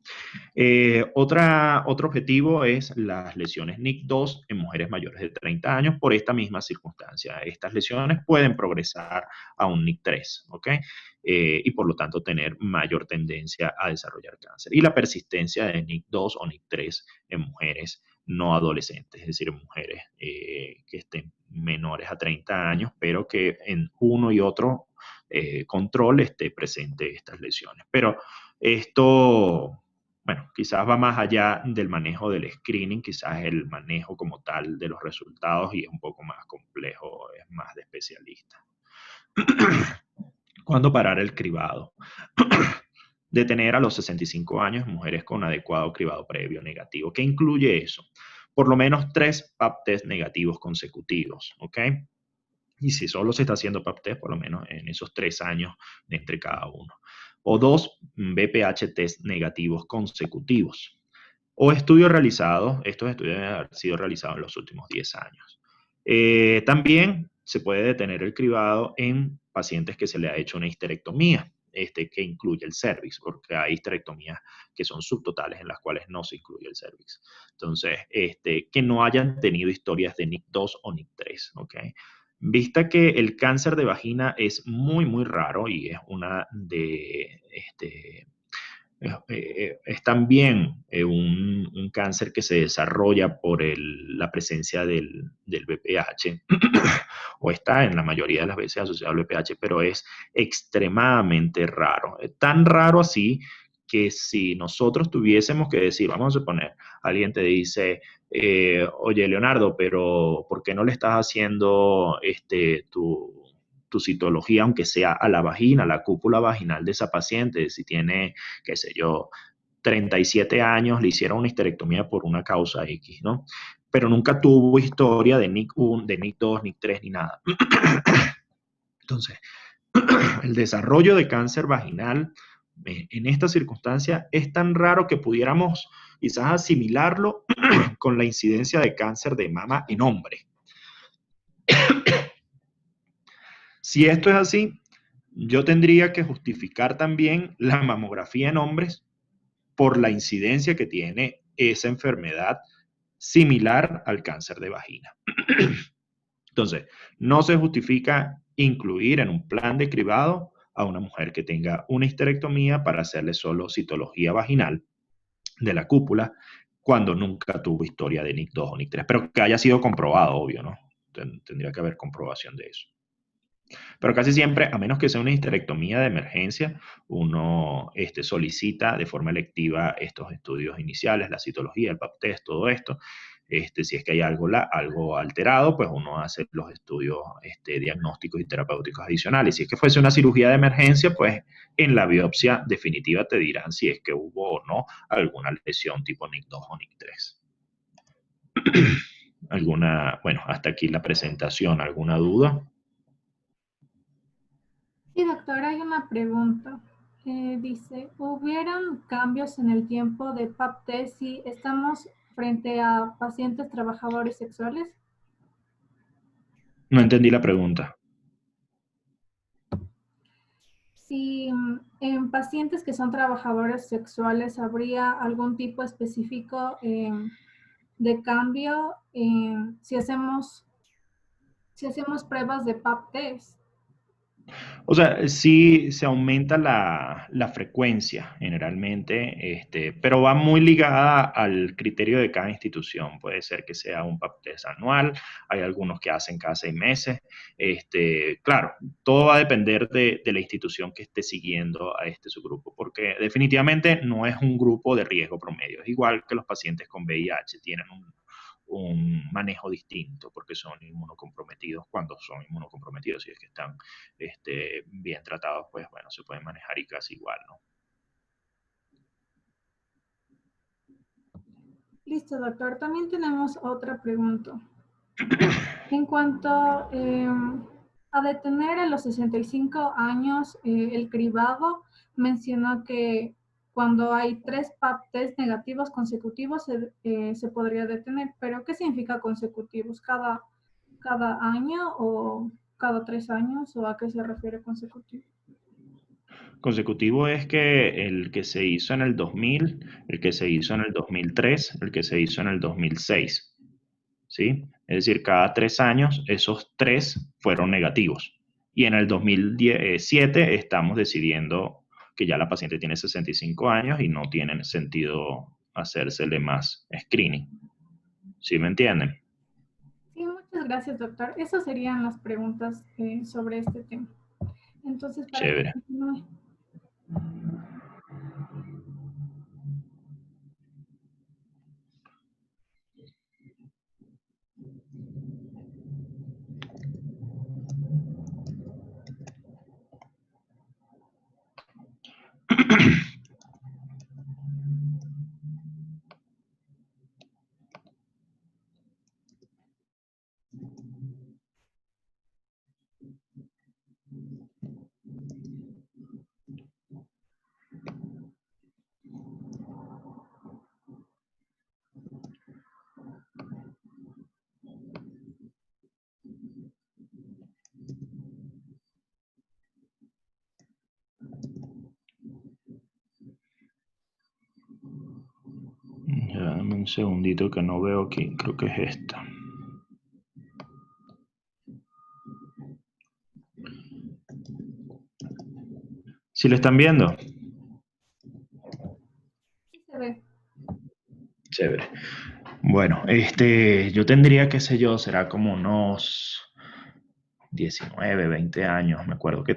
Otro objetivo es las lesiones NIC2 en mujeres mayores de 30 años por esta misma circunstancia. Estas lesiones pueden progresar a un NIC3, ¿ok? Y por lo tanto tener mayor tendencia a desarrollar cáncer. Y la persistencia de NIC2 o NIC3 en mujeres no adolescentes, es decir, mujeres que estén menores a 30 años, pero que en uno y otro control esté presente estas lesiones. Pero esto, bueno, quizás va más allá del manejo del screening, quizás el manejo como tal de los resultados y es un poco más complejo, es más de especialista. ¿Cuándo parar el cribado? Detener a los 65 años mujeres con adecuado cribado previo negativo. ¿Qué incluye eso? Por lo menos 3 pap test negativos consecutivos, ¿ok? Y si solo se está haciendo pap test, por lo menos en esos 3 años de entre cada uno. O 2 BPH test negativos consecutivos. O estudios realizados, estos estudios han sido realizados en los últimos 10 años. También se puede detener el cribado en pacientes que se le ha hecho una histerectomía. que incluye el cervix, porque hay histerectomías que son subtotales en las cuales no se incluye el cervix. Entonces, que no hayan tenido historias de NIC2 o NIC3, ¿ok? Vista que el cáncer de vagina es muy, muy raro y es una de, es también un cáncer que se desarrolla por la presencia del VPH, o está en la mayoría de las veces asociado al VPH, pero es extremadamente raro. Es tan raro así que si nosotros tuviésemos que decir, vamos a suponer, alguien te dice, oye, Leonardo, pero ¿por qué no le estás haciendo tu citología, aunque sea a la vagina, a la cúpula vaginal de esa paciente? Si tiene, qué sé yo, 37 años, le hicieron una histerectomía por una causa X, ¿no? Pero nunca tuvo historia de NIC1, de NIC2, NIC3, ni nada. Entonces, el desarrollo de cáncer vaginal en esta circunstancia es tan raro que pudiéramos quizás asimilarlo con la incidencia de cáncer de mama en hombres. Si esto es así, yo tendría que justificar también la mamografía en hombres por la incidencia que tiene esa enfermedad similar al cáncer de vagina. Entonces, no se justifica incluir en un plan de cribado a una mujer que tenga una histerectomía para hacerle solo citología vaginal de la cúpula cuando nunca tuvo historia de NIC2 o NIC3, pero que haya sido comprobado, obvio, ¿no? Tendría que haber comprobación de eso. Pero casi siempre, a menos que sea una histerectomía de emergencia, uno solicita de forma electiva estos estudios iniciales, la citología, el pap test, todo esto. Si es que hay algo alterado, pues uno hace los estudios diagnósticos y terapéuticos adicionales. Si es que fuese una cirugía de emergencia, pues en la biopsia definitiva te dirán si es que hubo o no alguna lesión tipo NIC2 o NIC3. Bueno, hasta aquí la presentación. ¿Alguna duda? Sí, doctor, hay una pregunta. Dice, ¿hubieran cambios en el tiempo de pap test si estamos frente a pacientes trabajadores sexuales? No entendí la pregunta. Si en pacientes que son trabajadores sexuales habría algún tipo específico de cambio si hacemos pruebas de pap test. O sea, sí se aumenta la frecuencia generalmente, pero va muy ligada al criterio de cada institución. Puede ser que sea un pap test anual, hay algunos que hacen cada 6 meses. Claro, todo va a depender de la institución que esté siguiendo a este subgrupo, porque definitivamente no es un grupo de riesgo promedio. Es igual que los pacientes con VIH, tienen un manejo distinto porque son inmunocomprometidos. Cuando son inmunocomprometidos, si es que están bien tratados, pues bueno, se pueden manejar y casi igual, ¿no? Listo, doctor. También tenemos otra pregunta. En cuanto a detener a los 65 años el cribado, mencionó que cuando hay 3 pap test negativos consecutivos se podría detener. Pero ¿qué significa consecutivos? ¿Cada año o cada 3 años? ¿O a qué se refiere consecutivo? Consecutivo es que el que se hizo en el 2000, el que se hizo en el 2003, el que se hizo en el 2006, ¿sí? Es decir, cada 3 años esos 3 fueron negativos. Y en el 2017 estamos decidiendo que ya la paciente tiene 65 años y no tiene sentido hacérsele más screening. ¿Sí me entienden? Sí, muchas gracias, doctor. Esas serían las preguntas sobre este tema. Entonces, para que Chévere. continúe. Dame un segundito que no veo aquí, creo que es esta. ¿Sí lo están viendo? Sí se ve. Chévere. Bueno, yo tendría, qué sé yo, será como unos 19, 20 años. Me acuerdo que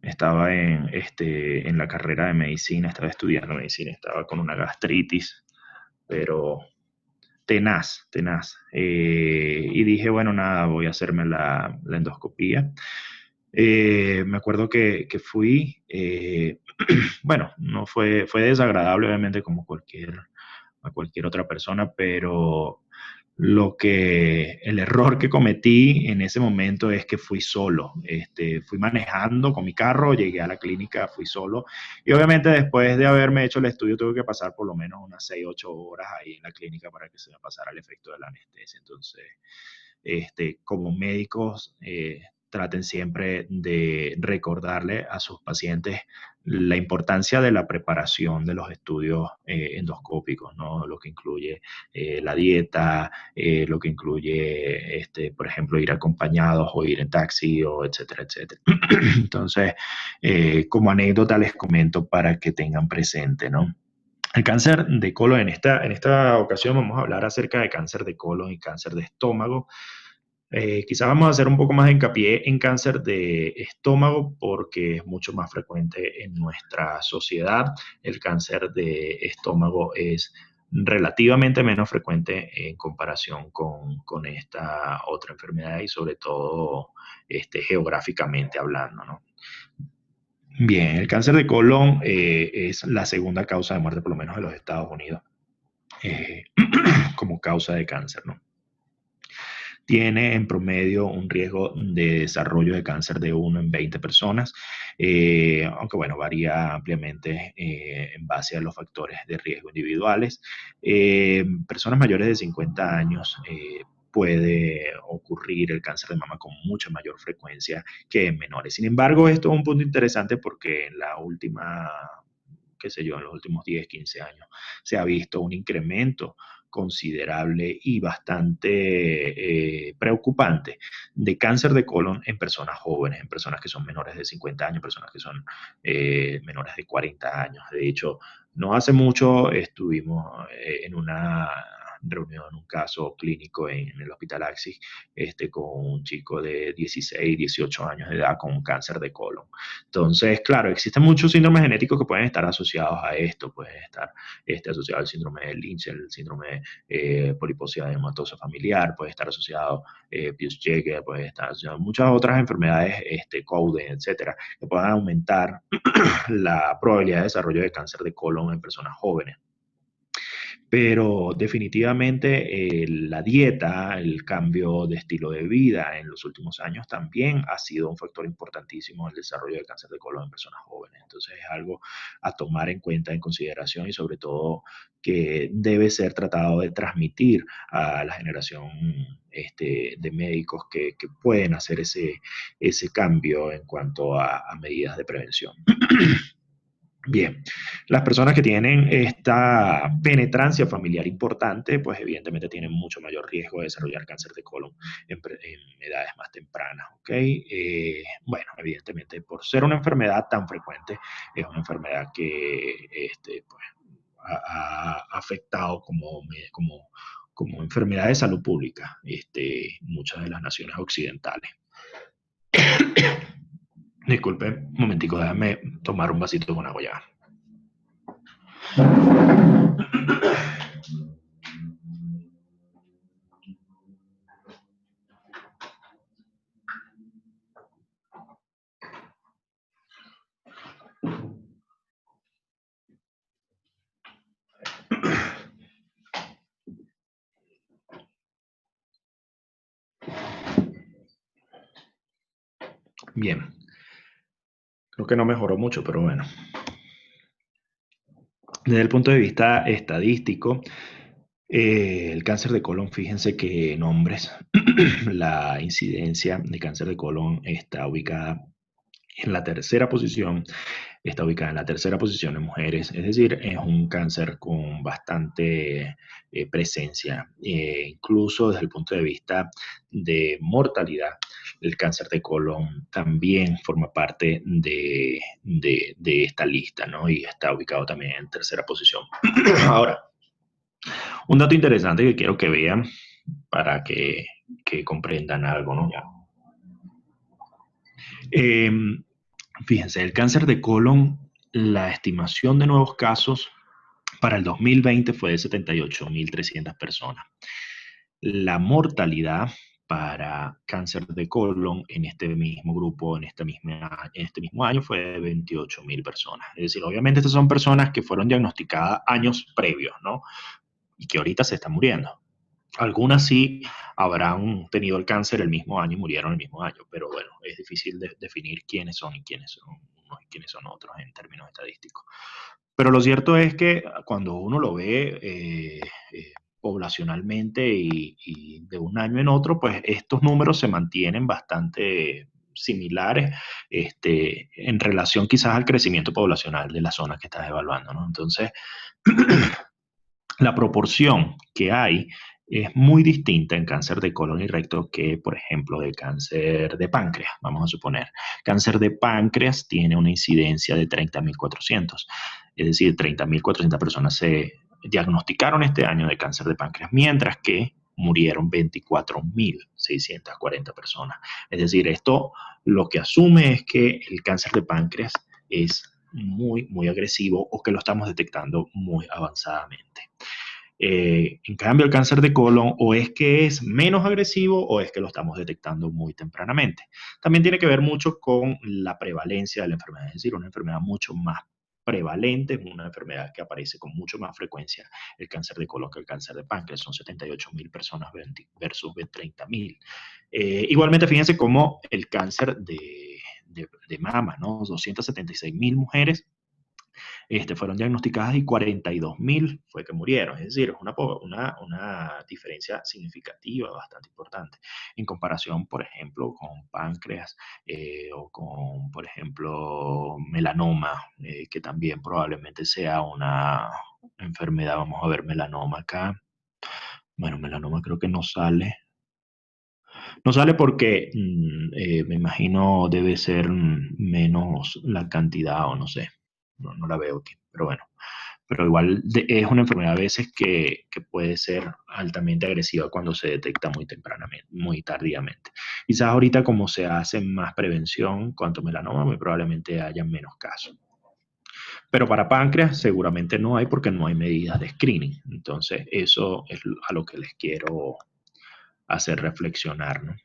estaba en la carrera de medicina, estaba estudiando medicina, estaba con una gastritis, pero tenaz, tenaz. Y dije, bueno, nada, voy a hacerme la endoscopía. Me acuerdo que fui, bueno, no fue desagradable, obviamente, como a cualquier otra persona, pero el error que cometí en ese momento es que fui solo. Fui manejando con mi carro, llegué a la clínica, fui solo. Y obviamente después de haberme hecho el estudio tuve que pasar por lo menos unas 6, 8 horas ahí en la clínica para que se me pasara el efecto de la anestesia. Entonces, como médicos, traten siempre de recordarle a sus pacientes la importancia de la preparación de los estudios endoscópicos, ¿no? Lo que incluye la dieta, lo que incluye, por ejemplo, ir acompañados o ir en taxi, o etcétera, etcétera. Entonces, como anécdota les comento para que tengan presente, ¿no? El cáncer de colon, en esta ocasión vamos a hablar acerca de cáncer de colon y cáncer de estómago. Quizás vamos a hacer un poco más de hincapié en cáncer de estómago porque es mucho más frecuente en nuestra sociedad. El cáncer de estómago es relativamente menos frecuente en comparación con esta otra enfermedad y sobre todo geográficamente hablando, ¿no? Bien, el cáncer de colon es la segunda causa de muerte, por lo menos en los Estados Unidos, eh, como causa de cáncer, ¿no? Tiene en promedio un riesgo de desarrollo de cáncer de 1 en 20 personas, aunque bueno, varía ampliamente en base a los factores de riesgo individuales. Personas mayores de 50 años puede ocurrir el cáncer de mama con mucha mayor frecuencia que en menores. Sin embargo, esto es un punto interesante porque en la última, qué sé yo, en los últimos 10, 15 años se ha visto un incremento considerable y bastante preocupante de cáncer de colon en personas jóvenes, en personas que son menores de 50 años, personas que son menores de 40 años. De hecho, no hace mucho estuvimos en una reunión, un caso clínico en el Hospital Axis, con un chico de 16, 18 años de edad con un cáncer de colon. Entonces, claro, existen muchos síndromes genéticos que pueden estar asociados a esto, pueden estar asociado al síndrome de Lynch, el síndrome poliposia adenomatosa familiar, puede estar asociado Peutz-Jeghers, puede estar asociado a muchas otras enfermedades, Cowden, etcétera, que puedan aumentar la probabilidad de desarrollo de cáncer de colon en personas jóvenes. Pero definitivamente la dieta, el cambio de estilo de vida en los últimos años también ha sido un factor importantísimo en el desarrollo del cáncer de colon en personas jóvenes. Entonces es algo a tomar en cuenta, en consideración y sobre todo que debe ser tratado de transmitir a la generación de médicos que pueden hacer ese cambio en cuanto a medidas de prevención. Bien, las personas que tienen esta penetrancia familiar importante, pues evidentemente tienen mucho mayor riesgo de desarrollar cáncer de colon en edades más tempranas, ¿ok? Bueno, evidentemente por ser una enfermedad tan frecuente, es una enfermedad que pues, ha afectado como enfermedad de salud pública muchas de las naciones occidentales. Disculpe, un momentico, déjame tomar un vasito con agua ya. Bien, creo que no mejoró mucho, pero bueno. Desde el punto de vista estadístico, el cáncer de colon, fíjense que en hombres la incidencia de cáncer de colon está ubicada en la tercera posición está ubicada en la tercera posición en mujeres, es decir, es un cáncer con bastante presencia, incluso desde el punto de vista de mortalidad. El cáncer de colon también forma parte de esta lista, ¿no? Y está ubicado también en tercera posición. Ahora, un dato interesante que quiero que vean para que comprendan algo, ¿no? Ya. Eh, Fíjense, el cáncer de colon, la estimación de nuevos casos para el 2020 fue de 78.300 personas. La mortalidad para cáncer de colon en este mismo grupo, en este mismo año, fue de 28.000 personas. Es decir, obviamente estas son personas que fueron diagnosticadas años previos, ¿no? Y que ahorita se están muriendo. Algunas sí habrán tenido el cáncer el mismo año y murieron el mismo año, pero bueno, es difícil definir quiénes son y quiénes son unos y quiénes son otros en términos estadísticos. Pero lo cierto es que cuando uno lo ve poblacionalmente y de un año en otro, pues estos números se mantienen bastante similares en relación quizás al crecimiento poblacional de la zona que estás evaluando, ¿no? Entonces, la proporción que hay es muy distinta en cáncer de colon y recto que, por ejemplo, de cáncer de páncreas, vamos a suponer. Cáncer de páncreas tiene una incidencia de 30.400, es decir, 30.400 personas se diagnosticaron este año de cáncer de páncreas, mientras que murieron 24.640 personas. Es decir, esto lo que asume es que el cáncer de páncreas es muy, muy agresivo o que lo estamos detectando muy avanzadamente. En cambio, el cáncer de colon o es que es menos agresivo o es que lo estamos detectando muy tempranamente. También tiene que ver mucho con la prevalencia de la enfermedad, es decir, una enfermedad mucho más prevalente, una enfermedad que aparece con mucho más frecuencia, el cáncer de colon que el cáncer de páncreas. Son 78.000 personas versus 30.000. Igualmente, fíjense cómo el cáncer de mama, ¿no? 276.000 mujeres fueron diagnosticadas y 42.000 fue que murieron. Es decir, es una diferencia significativa, bastante importante, en comparación, por ejemplo, con páncreas o con, por ejemplo, melanoma, que también probablemente sea una enfermedad. Vamos a ver melanoma acá. Bueno, melanoma creo que no sale. No sale porque me imagino debe ser menos la cantidad o no sé. No la veo aquí, pero bueno. Pero igual es una enfermedad a veces que puede ser altamente agresiva cuando se detecta muy tempranamente, muy tardíamente. Quizás ahorita como se hace más prevención cuanto melanoma, muy probablemente haya menos casos. Pero para páncreas seguramente no hay porque no hay medidas de screening. Entonces eso es a lo que les quiero hacer reflexionar, ¿no?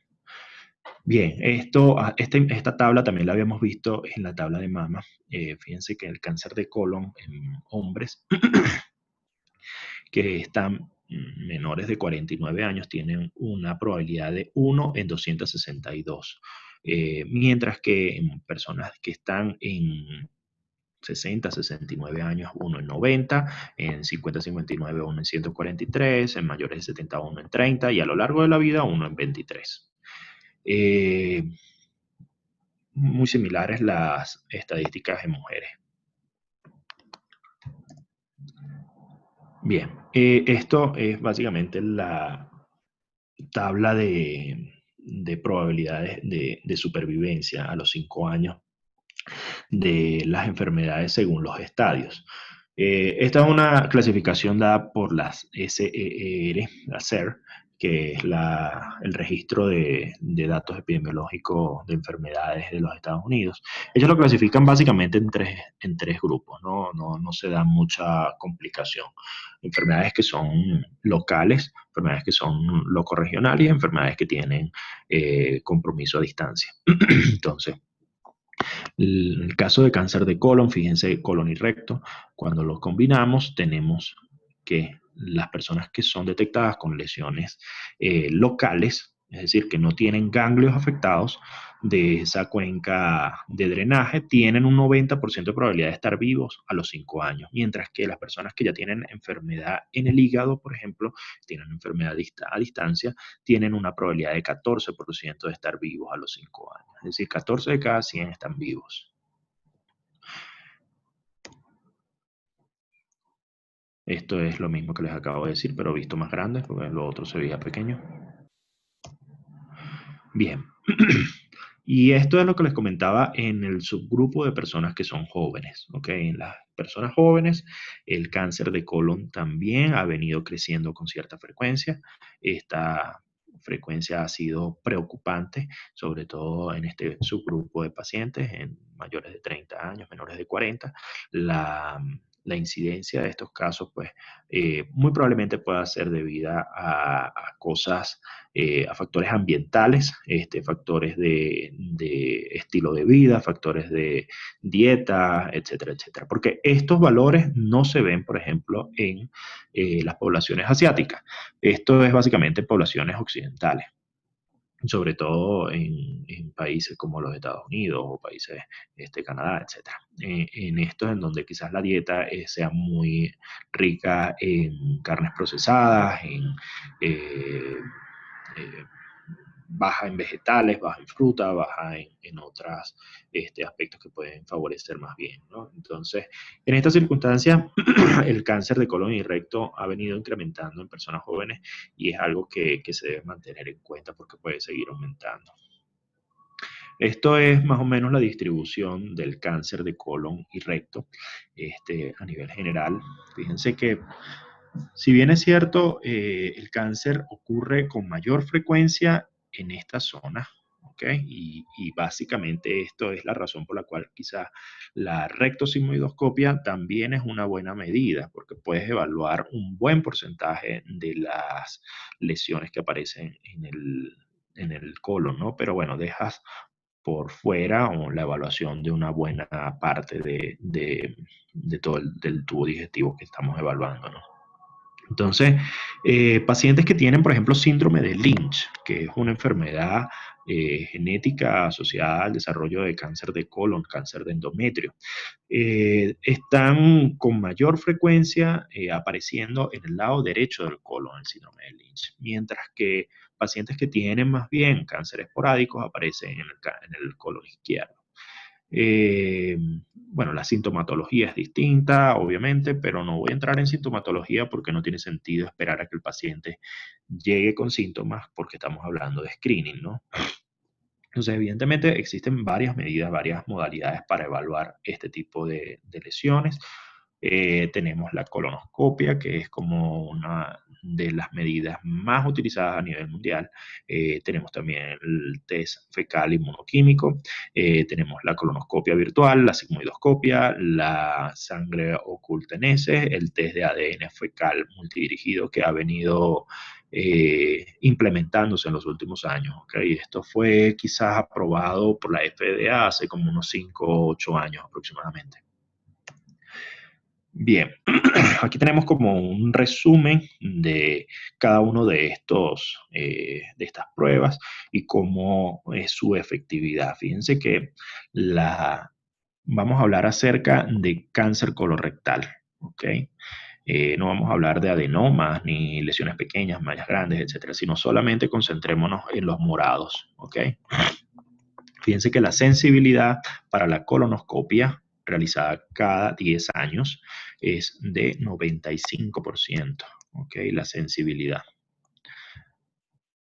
Bien, esta tabla también la habíamos visto en la tabla de mama. Fíjense que el cáncer de colon en hombres que están menores de 49 años tienen una probabilidad de 1 en 262, mientras que en personas que están en 60, 69 años, 1 en 90, en 50, 59, 1 en 143, en mayores de 70, 1 en 30, y a lo largo de la vida, 1 en 23. Muy similares las estadísticas en mujeres. Bien, esto es básicamente la tabla de probabilidades de supervivencia a los 5 años de las enfermedades según los estadios. Esta es una clasificación dada por las SER, la SER, que es el registro de datos epidemiológicos de enfermedades de los Estados Unidos. Ellos lo clasifican básicamente en tres grupos, no se da mucha complicación. Enfermedades que son locales, enfermedades que son locorregionales y enfermedades que tienen compromiso a distancia. Entonces, el caso de cáncer de colon, fíjense, colon y recto, cuando los combinamos tenemos que las personas que son detectadas con lesiones locales, es decir, que no tienen ganglios afectados de esa cuenca de drenaje, tienen un 90% de probabilidad de estar vivos a los 5 años, mientras que las personas que ya tienen enfermedad en el hígado, por ejemplo, tienen enfermedad a distancia, tienen una probabilidad de 14% de estar vivos a los 5 años. Es decir, 14 de cada 100 están vivos. Esto es lo mismo que les acabo de decir, pero visto más grande, porque lo otro se veía pequeño. Bien. Y esto es lo que les comentaba en el subgrupo de personas que son jóvenes, ¿ok? En las personas jóvenes, el cáncer de colon también ha venido creciendo con cierta frecuencia. Esta frecuencia ha sido preocupante, sobre todo en este subgrupo de pacientes, en mayores de 30 años, menores de 40. La incidencia de estos casos, pues, muy probablemente pueda ser debida a cosas a factores ambientales, factores de estilo de vida, factores de dieta, etcétera, etcétera. Porque estos valores no se ven, por ejemplo, en las poblaciones asiáticas. Esto es básicamente poblaciones occidentales, sobre todo en países como los Estados Unidos o países, Canadá, etcétera. En estos en donde quizás la dieta sea muy rica en carnes procesadas, eh, eh, baja en vegetales, baja en fruta, baja en otros aspectos que pueden favorecer más bien, ¿no? Entonces, en estas circunstancias, el cáncer de colon y recto ha venido incrementando en personas jóvenes y es algo que se debe mantener en cuenta porque puede seguir aumentando. Esto es más o menos la distribución del cáncer de colon y recto a nivel general. Fíjense que si bien es cierto, el cáncer ocurre con mayor frecuencia en esta zona, ¿ok? Y básicamente esto es la razón por la cual quizás la rectosigmoidoscopia también es una buena medida, porque puedes evaluar un buen porcentaje de las lesiones que aparecen en el colon, ¿no? Pero bueno, dejas por fuera o la evaluación de una buena parte de todo del tubo digestivo que estamos evaluando, ¿no? Entonces, pacientes que tienen, por ejemplo, síndrome de Lynch, que es una enfermedad genética asociada al desarrollo de cáncer de colon, cáncer de endometrio, están con mayor frecuencia apareciendo en el lado derecho del colon, el síndrome de Lynch, mientras que pacientes que tienen más bien cáncer esporádicos aparecen en el colon izquierdo. Eh, bueno, la sintomatología es distinta, obviamente, pero no voy a entrar en sintomatología porque no tiene sentido esperar a que el paciente llegue con síntomas porque estamos hablando de screening, ¿no? Entonces, evidentemente existen varias medidas, varias modalidades para evaluar este tipo de lesiones. Tenemos la colonoscopia, que es como una de las medidas más utilizadas a nivel mundial. Tenemos también el test fecal inmunoquímico. Tenemos la colonoscopia virtual, la sigmoidoscopia, la sangre oculta en heces, el test de ADN fecal multidirigido que ha venido implementándose en los últimos años. ¿Okay? Esto fue quizás aprobado por la FDA hace como unos 5 o 8 años aproximadamente. Bien, aquí tenemos como un resumen de cada uno de estas pruebas y cómo es su efectividad. Fíjense que vamos a hablar acerca de cáncer colorectal, ¿ok? No vamos a hablar de adenomas, ni lesiones pequeñas, mallas grandes, etcétera, sino solamente concentrémonos en los morados, ¿ok? Fíjense que la sensibilidad para la colonoscopia realizada cada 10 años es de 95%, ¿ok? La sensibilidad.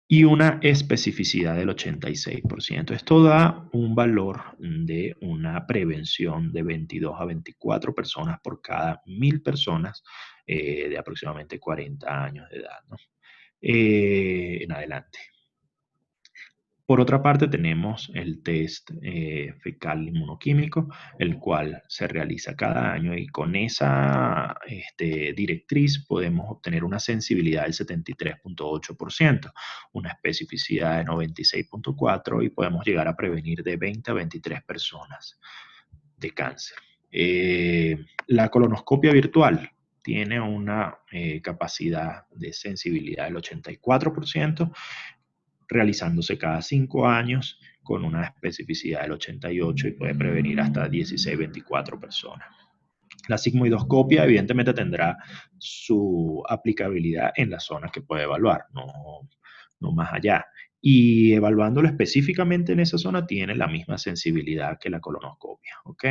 Y una especificidad del 86%. Esto da un valor de una prevención de 22 a 24 personas por cada 1000 personas de aproximadamente 40 años de edad, ¿no? En adelante. Por otra parte, tenemos el test fecal inmunoquímico, el cual se realiza cada año y con esa directriz podemos obtener una sensibilidad del 73.8%, una especificidad de 96.4% y podemos llegar a prevenir de 20 a 23 personas de cáncer. La colonoscopia virtual tiene una capacidad de sensibilidad del 84%, realizándose cada 5 años con una especificidad del 88% y puede prevenir hasta 16-24 personas. La sigmoidoscopia evidentemente tendrá su aplicabilidad en las zonas que puede evaluar, no más allá. Y evaluándolo específicamente en esa zona tiene la misma sensibilidad que la colonoscopia, ¿ok?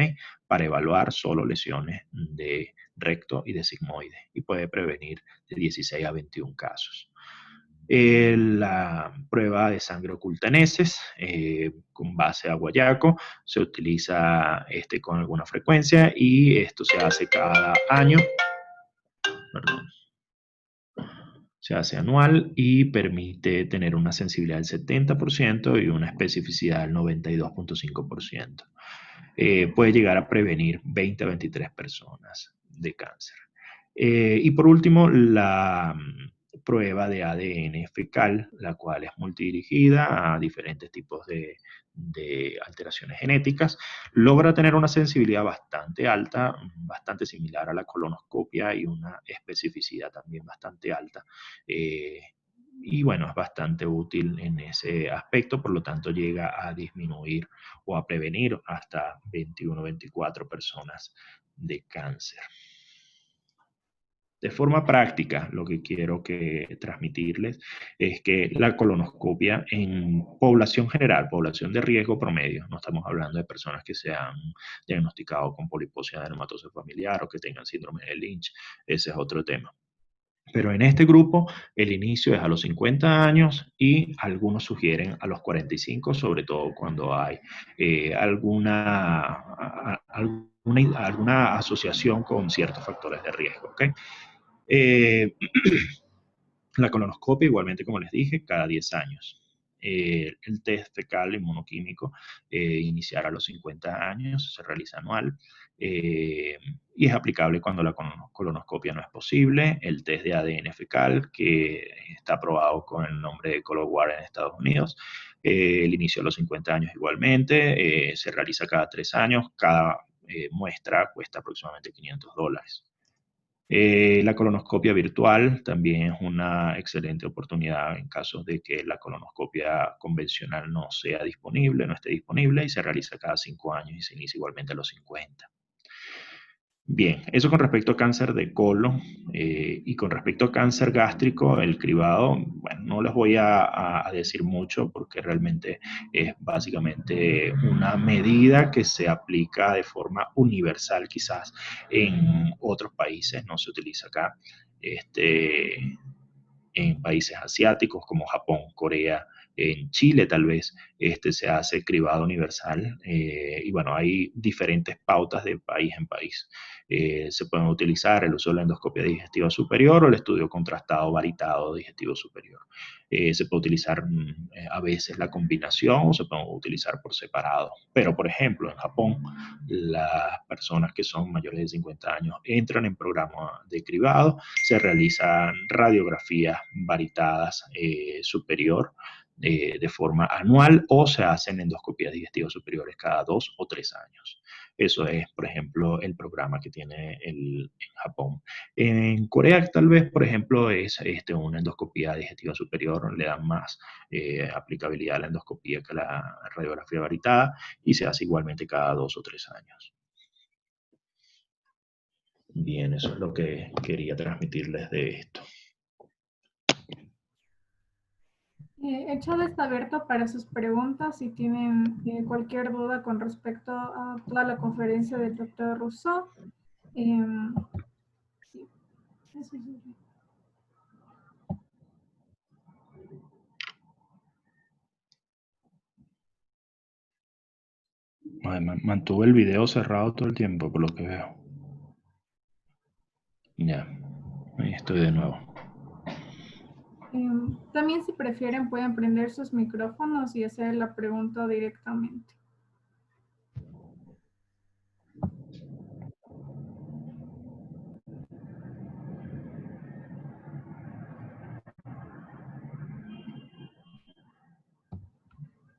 Para evaluar solo lesiones de recto y de sigmoide, y puede prevenir de 16 a 21 casos. La prueba de sangre oculta en heces con base a guayaco se utiliza con alguna frecuencia y esto se hace cada año. Perdón. Se hace anual y permite tener una sensibilidad del 70% y una especificidad del 92.5%. Puede llegar a prevenir 20 a 23 personas de cáncer. Y por último, la prueba de ADN fecal, la cual es multidirigida a diferentes tipos de alteraciones genéticas, logra tener una sensibilidad bastante alta, bastante similar a la colonoscopia y una especificidad también bastante alta. Y bueno, es bastante útil en ese aspecto, por lo tanto llega a disminuir o a prevenir hasta 21 o 24 personas de cáncer. De forma práctica, lo que quiero transmitirles es que la colonoscopia en población general, población de riesgo promedio, no estamos hablando de personas que se han diagnosticado con poliposia adenomatosa familiar o que tengan síndrome de Lynch, ese es otro tema. Pero en este grupo el inicio es a los 50 años y algunos sugieren a los 45, sobre todo cuando hay alguna asociación con ciertos factores de riesgo. ¿Okay? La colonoscopia, igualmente como les dije, cada 10 años. El test fecal inmunoquímico iniciar a los 50 años, se realiza anual y es aplicable cuando la colonoscopia no es posible. El test de ADN fecal, que está aprobado con el nombre de ColoGuard en Estados Unidos, el inicio a los 50 años igualmente, se realiza cada 3 años, cada muestra cuesta aproximadamente $500. La colonoscopia virtual también es una excelente oportunidad en casos de que la colonoscopia convencional no sea disponible, no esté disponible y se realiza cada 5 años y se inicia igualmente a los 50. Bien, eso con respecto a cáncer de colon y con respecto a cáncer gástrico, el cribado, bueno, no les voy a decir mucho porque realmente es básicamente una medida que se aplica de forma universal quizás en otros países, no se utiliza acá, en países asiáticos como Japón, Corea, en Chile tal vez se hace cribado universal y bueno, hay diferentes pautas de país en país. Se pueden utilizar el uso de la endoscopia digestiva superior o el estudio contrastado varitado digestivo superior. Se puede utilizar a veces la combinación o se puede utilizar por separado. Pero, por ejemplo, en Japón, las personas que son mayores de 50 años entran en programa de cribado, se realizan radiografías varitadas superior de forma anual o se hacen endoscopías digestivas superiores cada 2 o 3 años. Eso es, por ejemplo, el programa que tiene en Japón. En Corea, tal vez, por ejemplo, es una endoscopía digestiva superior, le dan más aplicabilidad a la endoscopía que a la radiografía varitada y se hace igualmente cada 2 o 3 años. Bien, eso es lo que quería transmitirles de esto. El chat está abierto para sus preguntas si tienen cualquier duda con respecto a toda la conferencia del Dr. Rousseau. Sí, eso es. Mantuve el video cerrado todo el tiempo, por lo que veo. Ya, ahí estoy de nuevo. También si prefieren pueden prender sus micrófonos y hacer la pregunta directamente.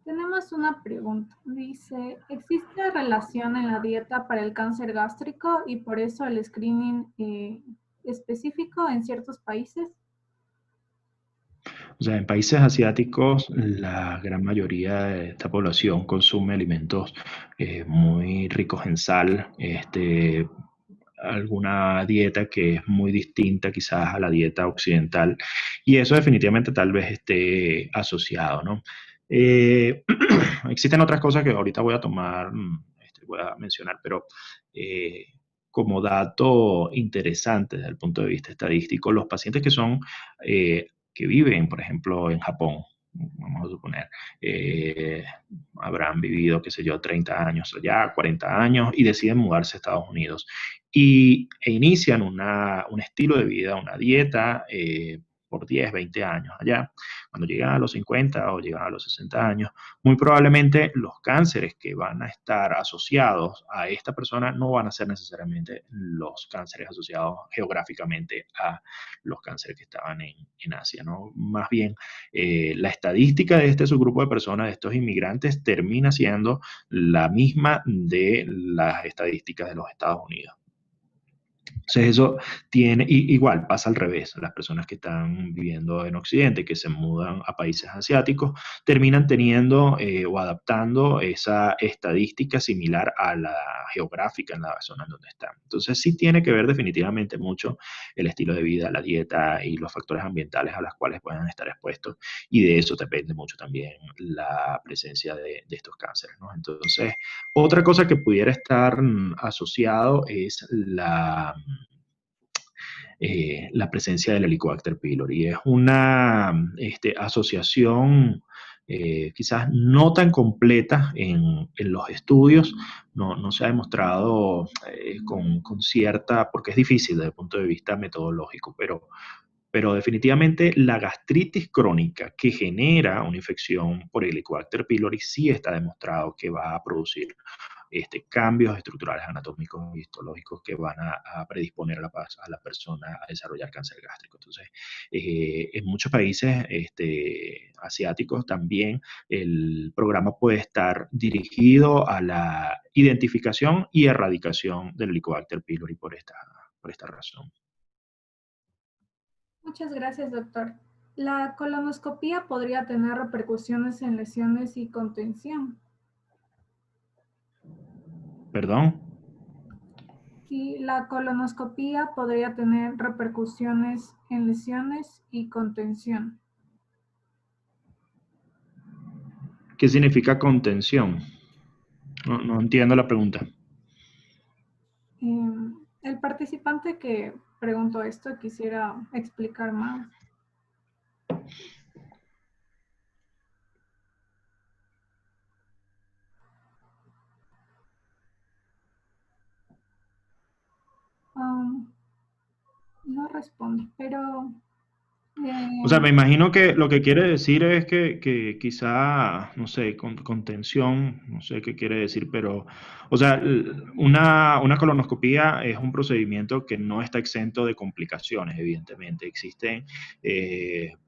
Tenemos una pregunta. Dice, ¿existe relación en la dieta para el cáncer gástrico y por eso el screening específico en ciertos países? O sea, en países asiáticos la gran mayoría de esta población consume alimentos muy ricos en sal, alguna dieta que es muy distinta quizás a la dieta occidental y eso definitivamente tal vez esté asociado, ¿no? Existen otras cosas que ahorita voy a tomar, voy a mencionar, pero como dato interesante desde el punto de vista estadístico, los pacientes que viven, por ejemplo, en Japón, vamos a suponer, eh, habrán vivido, qué sé yo, 30 años allá, 40 años, y deciden mudarse a Estados Unidos. E inician un estilo de vida, una dieta, por 10, 20 años allá. Cuando llegan a los 50 o llegan a los 60 años, muy probablemente los cánceres que van a estar asociados a esta persona no van a ser necesariamente los cánceres asociados geográficamente a los cánceres que estaban en Asia, ¿no? Más bien, la estadística de este subgrupo de personas, de estos inmigrantes, termina siendo la misma de las estadísticas de los Estados Unidos. Entonces eso tiene, igual pasa al revés, las personas que están viviendo en Occidente, que se mudan a países asiáticos, terminan teniendo o adaptando esa estadística similar a la geográfica en la zona en donde están. Entonces sí tiene que ver definitivamente mucho el estilo de vida, la dieta y los factores ambientales a los cuales puedan estar expuestos, y de eso depende mucho también la presencia de estos cánceres, ¿no? Entonces, otra cosa que pudiera estar asociado es la presencia del Helicobacter pylori. Es una asociación quizás no tan completa en los estudios, no se ha demostrado con cierta, porque es difícil desde el punto de vista metodológico, pero definitivamente la gastritis crónica que genera una infección por Helicobacter pylori sí está demostrado que va a producir cambios estructurales anatómicos y histológicos que van a predisponer a la persona a desarrollar cáncer gástrico. Entonces, en muchos países asiáticos también el programa puede estar dirigido a la identificación y erradicación del Helicobacter pylori por esta razón. Muchas gracias, doctor. ¿La colonoscopía podría tener repercusiones en lesiones y contención? ¿Perdón? Sí, la colonoscopía podría tener repercusiones en lesiones y contención. ¿Qué significa contención? No entiendo la pregunta. El participante que preguntó esto quisiera explicar más. No responde, pero O sea, me imagino que lo que quiere decir es que quizá, no sé, contención, no sé qué quiere decir, pero, o sea, una colonoscopía es un procedimiento que no está exento de complicaciones, evidentemente. Existen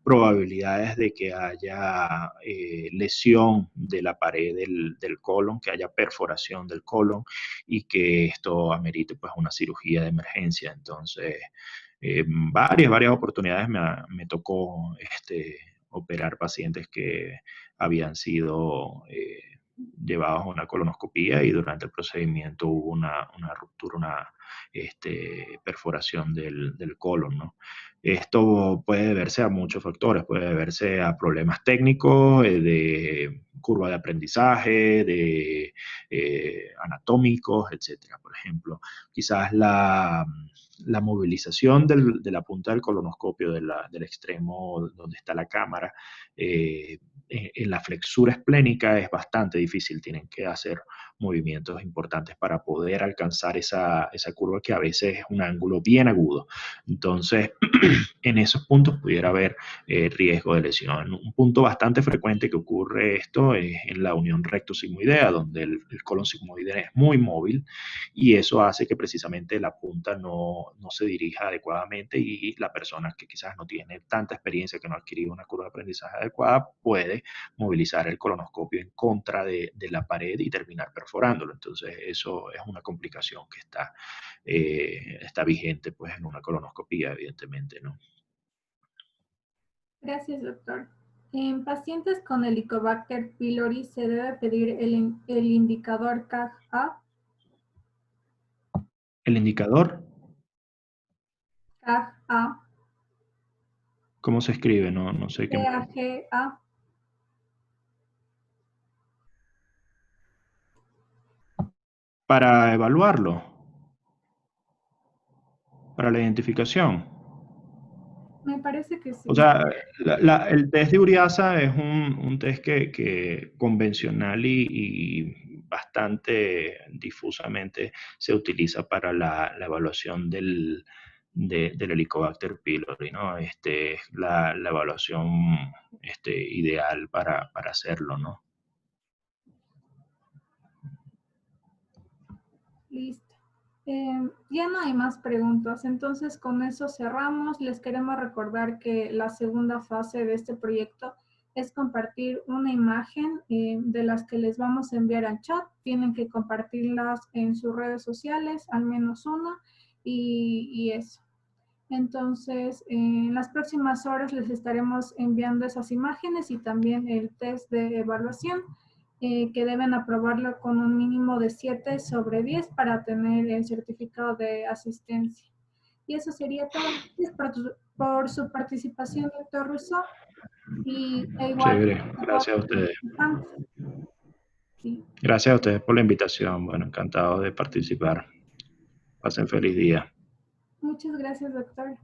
probabilidades de que haya lesión de la pared del colon, que haya perforación del colon y que esto amerite pues una cirugía de emergencia. Entonces, varias oportunidades me tocó operar pacientes que habían sido llevados a una colonoscopía y durante el procedimiento hubo una ruptura, una perforación del colon, ¿no? Esto puede deberse a muchos factores, puede deberse a problemas técnicos, de curva de aprendizaje, de anatómicos, etcétera. Por ejemplo, quizás la movilización de la punta del colonoscopio, del extremo donde está la cámara, en la flexura esplénica es bastante difícil. Tienen que hacer movimientos importantes para poder alcanzar esa curva que a veces es un ángulo bien agudo. Entonces, en esos puntos pudiera haber riesgo de lesión. Un punto bastante frecuente que ocurre esto es en la unión recto-sigmoidea, donde el colon sigmoide es muy móvil y eso hace que precisamente la punta no se dirija adecuadamente y la persona que quizás no tiene tanta experiencia, que no ha adquirido una curva de aprendizaje adecuada, puede movilizar el colonoscopio en contra de la pared y terminar perforándolo. Entonces eso es una complicación que está vigente pues en una colonoscopía, evidentemente, ¿no? gracias, doctor. En pacientes con Helicobacter pylori se debe pedir el indicador CAG-A. El indicador, CAG-A. ¿cómo se escribe? No sé qué. CAG-A. Para evaluarlo. para la identificación. Me parece que O sí. sea, el test de Uriasa es un test que convencional y bastante difusamente se utiliza para la evaluación del Helicobacter pylori, ¿no? Es la evaluación ideal para hacerlo, ¿no? Listo. Ya no hay más preguntas, entonces con eso cerramos. Les queremos recordar que la segunda fase de este proyecto es compartir una imagen de las que les vamos a enviar al chat. Tienen que compartirlas en sus redes sociales, al menos una, y eso. Entonces, en las próximas horas les estaremos enviando esas imágenes y también el test de evaluación, que deben aprobarlo con un mínimo de 7 sobre 10 para tener el certificado de asistencia. Y eso sería todo. Gracias por su participación, doctor Rousseau, e igual Chévere, a todos gracias a los ustedes. participantes. Sí. Gracias a ustedes por la invitación. Bueno, encantado de participar. Pasen feliz día. Muchas gracias, doctor.